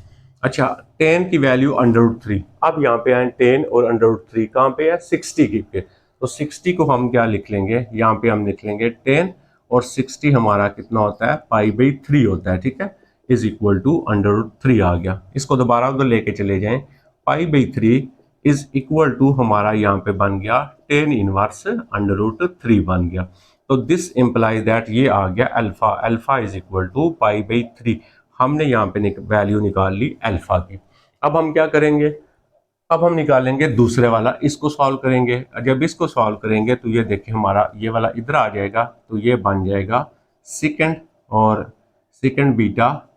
अच्छा, 10 की वैल्यू √3, अब यहाँ पे आए 10 और √3 कहाँ पे है, 60 की पे, तो 60 को हम क्या लिख लेंगे, यहाँ पे हम लिख लेंगे 10 और 60 हमारा कितना होता है, π/3 होता है, ठीक है, इज इक्वल टू √3 आ गया। इसको दोबारा उधर लेके चले जाएं, π/3 इज इक्वल टू हमारा यहाँ पे बन गया 10 इनवर्स √3 बन गया। तो दिस इम्प्लाइज दैट ये आ गया alpha, alpha is equal to π/3, हमने यहाँ पे वैल्यू निकाल ली अल्फा की। अब हम क्या करेंगे, अब हम निकालेंगे दूसरे वाला, इसको सॉल्व करेंगे। जब इसको सॉल्व करेंगे तो ये देखिए हमारा ये वाला इधर आ जाएगा, तो ये बन जाएगा सेकंड, और second beta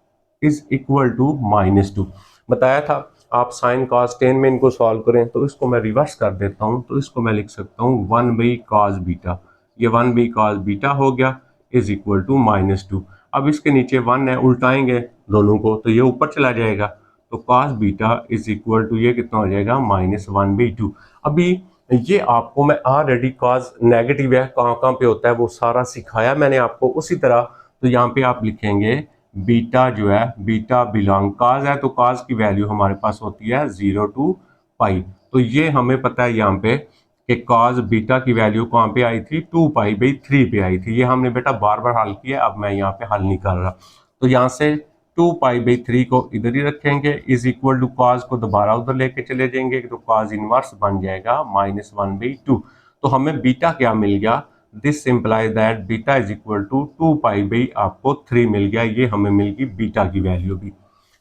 is equal to -2। बताया था आप साइन cos 10 में इनको सॉल्व करें, तो इसको मैं रिवर्स कर देता हूँ, तो इसको मैं लिख सकता हूँ 1/cos बीटा, ये 1/cos बीटा हो गया इज इक्वल टू -2। अब इसके नीचे 1 है, उल्टाएंगे दोनों को तो ये ऊपर चला जाएगा, तो cos beta is equal to ये कितना हो जाएगा, -1/2। अभी ये आपको मैं ऑलरेडी कॉज नेगेटिव है कहाँ कहाँ पे होता है वो सारा सिखाया मैंने आपको उसी तरह। तो यहाँ पे आप लिखेंगे बीटा जो है बीटा बिलोंग कॉज है तो कॉज की वैल्यू हमारे पास होती है 0 टू पाई। तो ये हमें पता है यहाँ पे कि कॉज बीटा की वैल्यू कहाँ पे आई थी 2 पाई/3 पे आई थी। ये हमने बेटा बार बार हल किया, अब मैं यहाँ पे हल नहीं कर रहा। तो यहाँ से 2 पाई/3 को इधर ही रखेंगे इज इक्वल टू कॉज को दोबारा उधर लेके चले जाएंगे तो कॉज इनवर्स बन जाएगा -1/2। तो हमें बीटा क्या मिल गया, this implies that beta is equal to 2 pi आपको 3 मिल गया। ये हमें मिल गई बीटा की वैल्यू भी।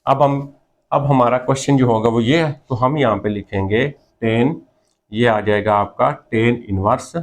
अब हमारा क्वेश्चन जो होगा वो ये है, तो हम यहाँ पे लिखेंगे 10, ये आ जाएगा आपका 10 इनवर्स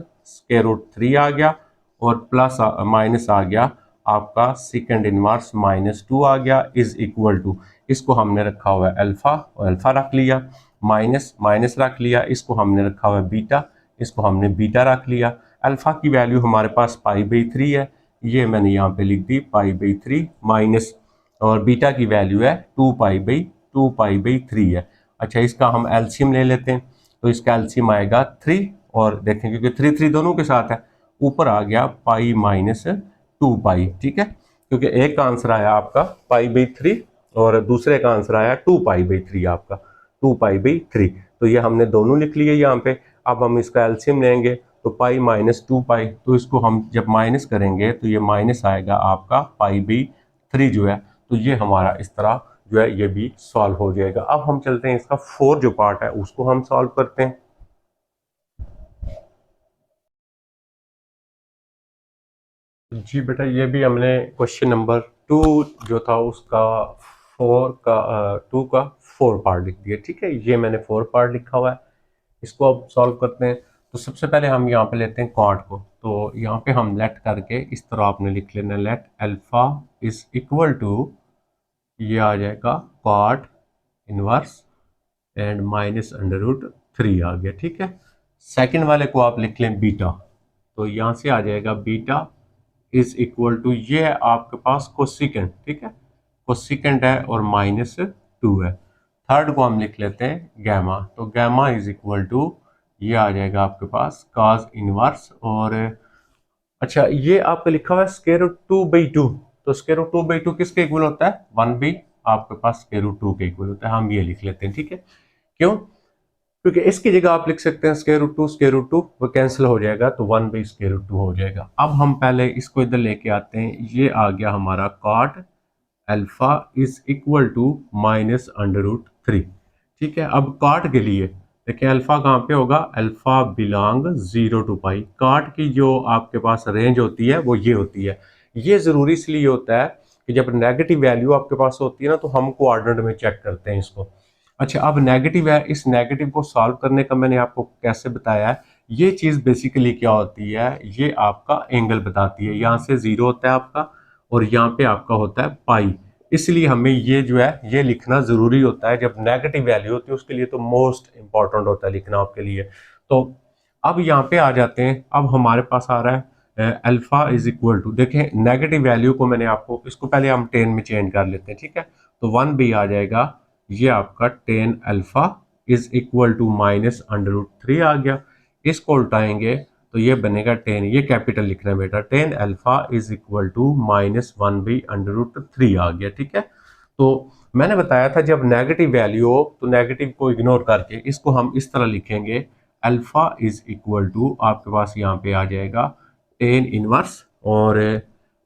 √3 आ गया और प्लस माइनस आ गया आपका सेकंड इनवर्स -2 आ गया इज इक्वल टू, इसको हमने रखा हुआ है अल्फा और अल्फा रख लिया, माइनस माइनस रख लिया, इसको हमने रखा हुआ है बीटा, इसको हमने बीटा रख लिया। अल्फा की वैल्यू हमारे पास π/3 है, ये मैंने यहाँ पे लिख दी π/3 माइनस, और बीटा की वैल्यू है 2 पाई/3 है। अच्छा इसका हम एलसीएम ले लेते हैं, तो इसका एलसीएम आएगा 3 और देखें क्योंकि 3 दोनों के साथ है, ऊपर आ गया π-2 पाई। ठीक है, क्योंकि एक का आंसर आया आपका π/3 और दूसरे का आंसर आया 2 पाई/3 आपका 2 पाई/3। तो ये हमने दोनों लिख लिए यहाँ पे। अब हम इसका एलसीएम लेंगे तो π-2 पाई, तो इसको हम जब माइनस करेंगे तो ये माइनस आएगा आपका π/3 जो है। तो ये हमारा इस तरह जो है ये भी सॉल्व हो जाएगा। अब हम चलते हैं इसका 4 जो पार्ट है उसको हम सॉल्व करते हैं। जी बेटा ये भी हमने क्वेश्चन नंबर 2 जो था उसका 2 का 4 पार्ट लिख दिया। ठीक है, ये मैंने 4 पार्ट लिखा हुआ है, इसको अब सॉल्व करते हैं। तो सबसे पहले हम यहाँ पे लेते हैं कॉट को, तो यहाँ पे हम लेट करके इस तरह आपने लिख लेना, let alpha is equal to, ये आ जाएगा कॉट इनवर्स एंड -√3 आ गया। ठीक है, सेकंड वाले को आप लिख लें बीटा, तो यहाँ से आ जाएगा बीटा इज इक्वल टू, ये है आपके पास कोसिकेंट। ठीक है, कोसिकेंट है और -2 है। थर्ड को हम लिख लेते हैं गैमा, तो गैमा इज इक्वल टू, ये आ जाएगा आपके पास कॉस इनवर्स, और अच्छा ये आपका लिखा हुआ है √2/2, तो √2/2 किसके इक्वल होता है 1 आपके पास √2 के इक्वल होता है, हम ये लिख लेते हैं। ठीक है, क्यों, क्योंकि इसकी जगह आप लिख सकते हैं √2 वो कैंसिल हो जाएगा तो 1/√2 हो जाएगा। अब हम पहले इसको इधर लेके आते हैं, ये आ गया हमारा cot alpha is equal to -√3। ठीक है, अब कॉट के लिए देखिए अल्फा कहाँ पे होगा, alpha belong 0 to pi. Cot की जो आपके पास रेंज होती है वो ये होती है। ये जरूरी इसलिए होता है कि जब नेगेटिव वैल्यू आपके पास होती है ना तो हम कोऑर्डिनेट में चेक करते हैं इसको। अच्छा अब नेगेटिव है, इस नेगेटिव को सॉल्व करने का मैंने आपको कैसे बताया है। ये चीज़ बेसिकली क्या होती है, ये आपका एंगल बताती है। यहाँ से 0 होता है आपका और यहाँ पे आपका होता है पाई, इसलिए हमें ये जो है ये लिखना ज़रूरी होता है। जब नेगेटिव वैल्यू होती है उसके लिए तो मोस्ट इंपॉर्टेंट होता है लिखना आपके लिए। तो अब यहाँ पे आ जाते हैं, अब हमारे पास आ रहा है अल्फा इज इक्वल टू, देखें नेगेटिव वैल्यू को मैंने आपको, इसको पहले हम 10 में चेंज कर लेते हैं। ठीक है, तो 1 आ जाएगा, ये आपका 10 अल्फा इज इक्वल टू -√3 आ गया। इसको उल्टाएंगे तो ये बनेगा 10, ये कैपिटल लिखना है बेटा, 10 अल्फा इज इक्वल टू -1/√3 आ गया। ठीक है, तो मैंने बताया था जब नेगेटिव वैल्यू हो तो नेगेटिव को इग्नोर करके इसको हम इस तरह लिखेंगे, अल्फा इज इक्वल टू आपके पास यहाँ पे आ जाएगा 10 इनवर्स और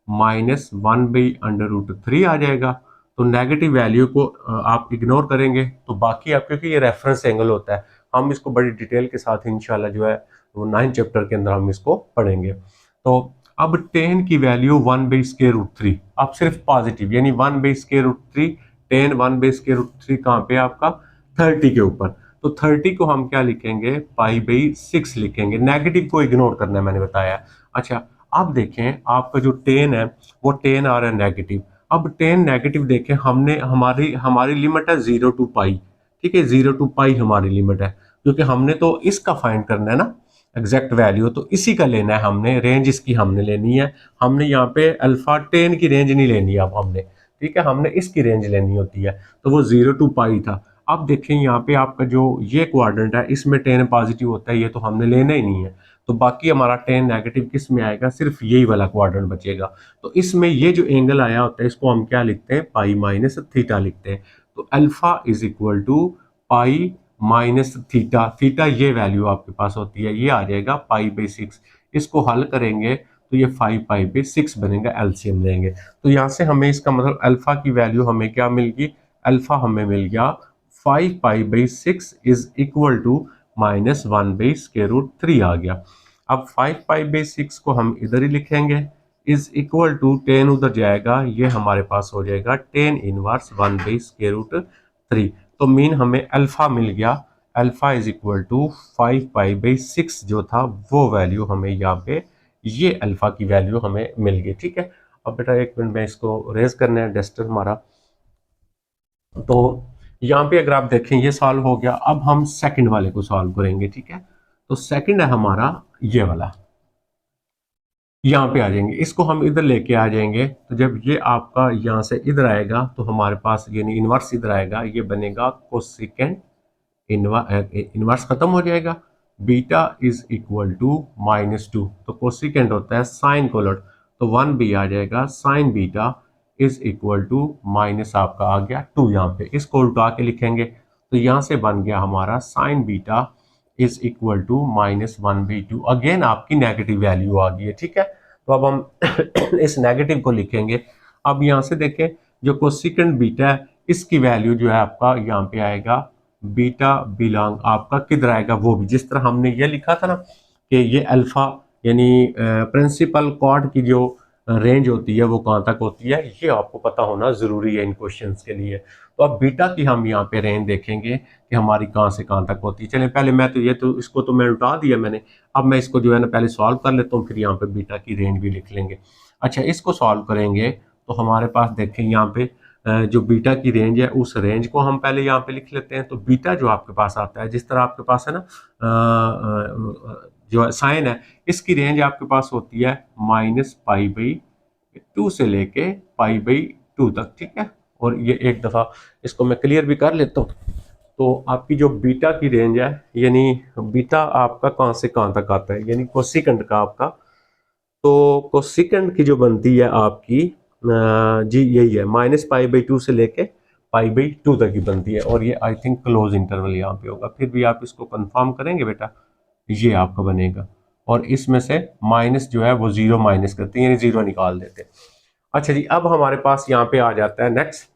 -1/√3 आ जाएगा। तो नेगेटिव वैल्यू को आप इग्नोर करेंगे तो बाकी आप, क्योंकि ये रेफरेंस एंगल होता है, हम इसको बड़ी डिटेल के साथ इंशाल्लाह जो है वो 9 चैप्टर के अंदर हम इसको पढ़ेंगे। तो अब 10 की वैल्यू 1/√3, अब सिर्फ पॉजिटिव यानी 1/√3, 10 1/√3 कहाँ पे आपका 30 के ऊपर, तो 30 को हम क्या लिखेंगे π/6 लिखेंगे, नेगेटिव को इग्नोर करना है मैंने बताया। अच्छा अब देखें आपका जो 10 है वो 10 आ रहा है नेगेटिव। अब 10 नेगेटिव देखें, हमने हमारी हमारी लिमिट है 0 टू पाई। ठीक है, 0 टू पाई हमारी लिमिट है, क्योंकि हमने तो इसका फाइंड करना है ना एग्जैक्ट वैल्यू, तो इसी का लेना है हमने, रेंज इसकी हमने लेनी है। हमने यहाँ पे अल्फा 10 की रेंज नहीं लेनी है अब हमने, ठीक है, हमने इसकी रेंज लेनी होती है। तो वो 0 टू पाई था, अब देखें यहाँ पे आपका जो ये क्वाड्रेंट है इसमें 10 पॉजिटिव होता है, ये तो हमने लेना ही नहीं है, तो बाकी हमारा 10 नेगेटिव किस में आएगा, सिर्फ यही वाला क्वाड्रेंट बचेगा। तो इसमें ये जो एंगल आया होता है इसको हम क्या लिखते हैं, पाई माइनस थीटा लिखते हैं। तो alpha is equal to pi minus theta, theta ये वैल्यू आपके पास होती है, ये आ जाएगा पाई बाई 6। इसको हल करेंगे तो ये 5 पाई बाई 6 बनेगा, एलसीएम लेंगे तो यहाँ से हमें इसका मतलब अल्फा की वैल्यू हमें क्या मिल गई, अल्फा हमें मिल गया 5 pi by 6 is equal to minus 1 by square root 3 आ गया। अब 5 पाई बाई 6 को हम इधर ही लिखेंगे, इज इक्वल टू 10 उधर जाएगा, ये हमारे पास हो जाएगा 10 इनवर्स 1 बाई स्क्वायर रूट 3। तो मीन हमें अल्फा मिल गया, alpha is equal to 5 pi by 6 जो था वो वैल्यू हमें यहाँ पे, ये अल्फा की वैल्यू हमें मिल गई। ठीक है, अब बेटा एक मिनट में इसको रेज करना है डस्टर हमारा। तो यहाँ पे अगर आप देखें ये सॉल्व हो गया, अब हम सेकंड वाले को सॉल्व करेंगे। ठीक है, तो सेकंड है हमारा ये वाला, यहाँ पे आ जाएंगे, इसको हम इधर लेके आ जाएंगे, तो जब ये आपका यहाँ से इधर आएगा तो हमारे पास यानी इनवर्स इधर आएगा, ये बनेगा कोसेकेंड इनवर्स खत्म हो जाएगा, बीटा इज इक्वल टू -2, तो कोसेकेंड होता है साइन कोलट, तो 1 भी आ जाएगा, sine beta is equal to minus आपका आ गया 2, यहाँ पे इसको उल्टा के लिखेंगे तो यहाँ से बन गया हमारा sine beta is equal to -1/2। Again आपकी नेगेटिव वैल्यू आ गई है। ठीक है, तो अब हम इस नेगेटिव को लिखेंगे। अब यहाँ से देखें जो कोसेकेंड बीटा है इसकी वैल्यू जो है आपका यहाँ पे आएगा, बीटा बिलोंग आपका किधर आएगा, वो भी जिस तरह हमने ये लिखा था ना कि ये अल्फा यानी प्रिंसिपल कॉर्ड की जो रेंज होती है वो कहाँ तक होती है, ये आपको पता होना ज़रूरी है इन क्वेश्चंस के लिए। तो अब बीटा की हम यहाँ पे रेंज देखेंगे कि हमारी कहाँ से कहाँ तक होती है। चलें पहले मैं तो ये तो इसको तो मैं उल्टा दिया मैंने, अब मैं इसको जो है ना पहले सॉल्व कर लेता हूँ, फिर यहाँ पे बीटा की रेंज भी लिख लेंगे। अच्छा, इसको सॉल्व करेंगे तो हमारे पास देखें यहाँ पे जो बीटा की रेंज है उस रेंज को हम पहले यहाँ पे लिख लेते हैं। तो बीटा जो आपके पास आता है, जिस तरह आपके पास है ना जो साइन है, इसकी रेंज आपके पास होती है -π/2 से लेके π/2 तक। ठीक है, और ये एक दफ़ा इसको मैं क्लियर भी कर लेता हूँ। तो आपकी जो बीटा की रेंज है, यानी बीटा आपका कहाँ से कहाँ तक आता है, यानी कोसेकेंड का आपका, तो कोसेकेंड की जो बनती है आपकी जी यही है, -π/2 से लेके π/2 तक ही बनती है, और ये आई थिंक क्लोज इंटरवल यहाँ पे होगा, फिर भी आप इसको कंफर्म करेंगे बेटा, ये आपका बनेगा। और इसमें से माइनस जो है वो 0 माइनस करते हैं, यानी 0 निकाल देते हैं। अच्छा जी, अब हमारे पास यहाँ पे आ जाता है नेक्स्ट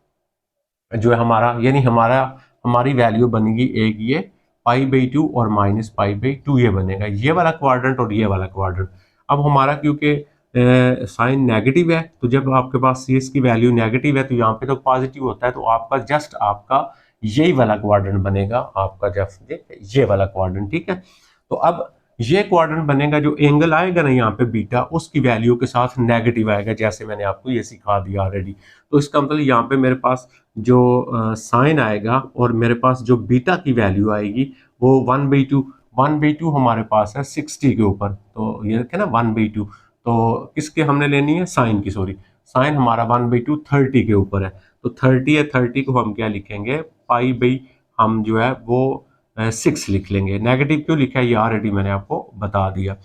जो है हमारा, यानी हमारी वैल्यू बनेगी एक ये π/2 और -π/2 ये बनेगा, ये वाला क्वाड्रेंट और ये वाला क्वाड्रेंट। अब हमारा क्योंकि साइन नेगेटिव है, तो जब आपके पास सी एस की वैल्यू नेगेटिव है तो यहाँ पे तो पॉजिटिव होता है, तो आपका जस्ट आपका यही वाला क्वाड्रेंट बनेगा, आपका जस्ट ये वाला क्वाड्रेंट। ठीक है, तो अब ये क्वाड्रेंट बनेगा, जो एंगल आएगा ना यहाँ पे बीटा, उसकी वैल्यू के साथ नेगेटिव आएगा, जैसे मैंने आपको ये सिखा दिया ऑलरेडी। तो इसका मतलब यहाँ पे मेरे पास जो साइन आएगा और मेरे पास जो बीटा की वैल्यू आएगी वो 1/2, 1/2 हमारे पास है 60 के ऊपर, तो ये देखे ना 1/2, तो किसके हमने लेनी है, साइन की, सॉरी साइन हमारा 1/2 30 के ऊपर है, तो 30 है, 30 को हम क्या लिखेंगे, पाई हम जो है वो 6 लिख लेंगे। नेगेटिव क्यों लिखा है ये ऑलरेडी मैंने आपको बता दिया।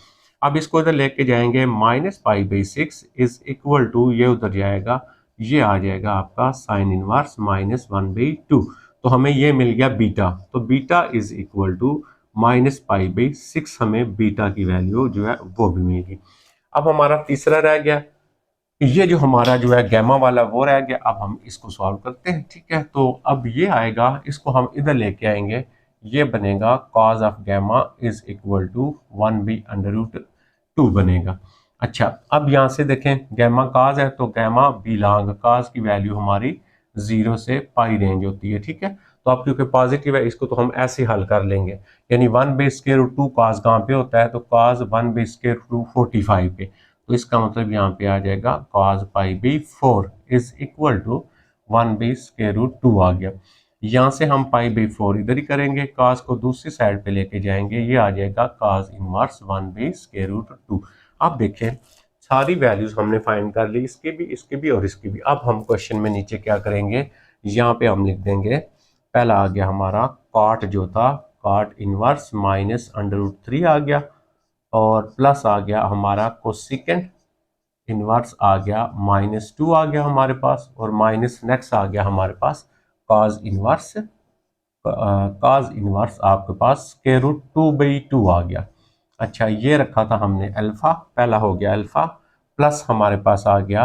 अब इसको इधर लेके जाएंगे, -π/6 इज इक्वल टू, ये उधर जाएगा, ये आ जाएगा आपका साइन इनवर्स -1/2, तो हमें ये मिल गया बीटा, तो बीटा इज इक्वल टू -π/6, हमें बीटा की वैल्यू जो है वो भी मिल गई। अब हमारा तीसरा रह गया, ये जो हमारा जो है गैमा वाला वो रह गया, अब हम इसको सॉल्व करते हैं। ठीक है, तो अब ये आएगा, इसको हम इधर लेके आएंगे, ये बनेगा cos of gamma is equal to 1/√2 बनेगा। अच्छा, अब यहाँ से देखें गैमा काज है, तो गैमा बिलोंग, काज की वैल्यू हमारी 0 से पाई रेंज होती है। ठीक है, तो अब क्योंकि पॉजिटिव है इसको तो हम ऐसे हल कर लेंगे, यानी 1/√2 काज कहाँ पे होता है, तो काज 1/√2 45 पे, तो इसका मतलब यहाँ पे आ जाएगा cos π/4 इज इक्वल टू 1/√2 आ गया। यहाँ से हम π/4 इधर ही करेंगे, cos को दूसरी साइड पे लेके जाएंगे, ये आ जाएगा cos इनवर्स 1/√2। अब देखें सारी वैल्यूज हमने फाइंड कर ली, इसकी भी और इसकी भी। अब हम क्वेश्चन में नीचे क्या करेंगे, यहाँ पे हम लिख देंगे पहला आ गया हमारा कॉट जो था, कॉट इनवर्स माइनस √3 आ गया, और प्लस आ गया हमारा कोसिकेंट इनवर्स आ गया -2 आ गया हमारे पास, और माइनस नेक्स्ट आ गया हमारे पास कॉज इनवर्स। कॉज इनवर्स आपके पास √2/2 आ गया। अच्छा, ये रखा था हमने अल्फा, पहला हो गया अल्फा, प्लस हमारे पास आ गया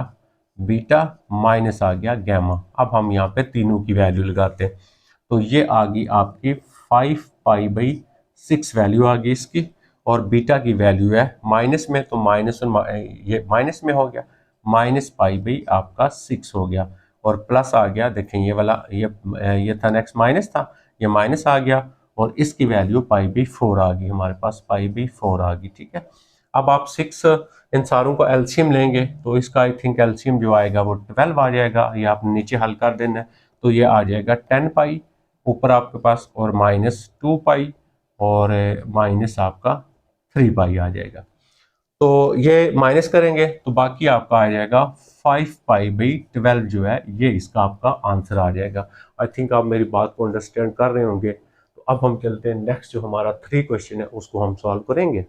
बीटा, माइनस आ गया गैमा। अब हम यहाँ पे तीनों की वैल्यू लगाते हैं, तो ये आ गई आपकी 5π/6 वैल्यू आ गई इसकी, और बीटा की वैल्यू है माइनस में, तो माइनस और ये माइनस में हो गया, -π/ आपका 6 हो गया, और प्लस आ गया, देखें ये वाला ये था नेक्स्ट माइनस था, ये माइनस आ गया, और इसकी वैल्यू π/4 आ गई हमारे पास, π/4 आ गई। ठीक है, अब आप 6 इन सारों को एल्शियम लेंगे, तो इसका आई थिंक एल्शियम जो आएगा वो 12 आ जाएगा, ये आपने नीचे हल कर देना है, तो ये आ जाएगा 10π ऊपर आपके पास, और -2π, और माइनस आपका 3π आ जाएगा। तो ये माइनस करेंगे तो बाकी आपका आ जाएगा 5π/12 जो है, ये इसका आपका आंसर आ जाएगा। आई थिंक आप मेरी बात को अंडरस्टैंड कर रहे होंगे। तो अब हम चलते हैं नेक्स्ट, जो हमारा 3 क्वेश्चन है उसको हम सॉल्व करेंगे।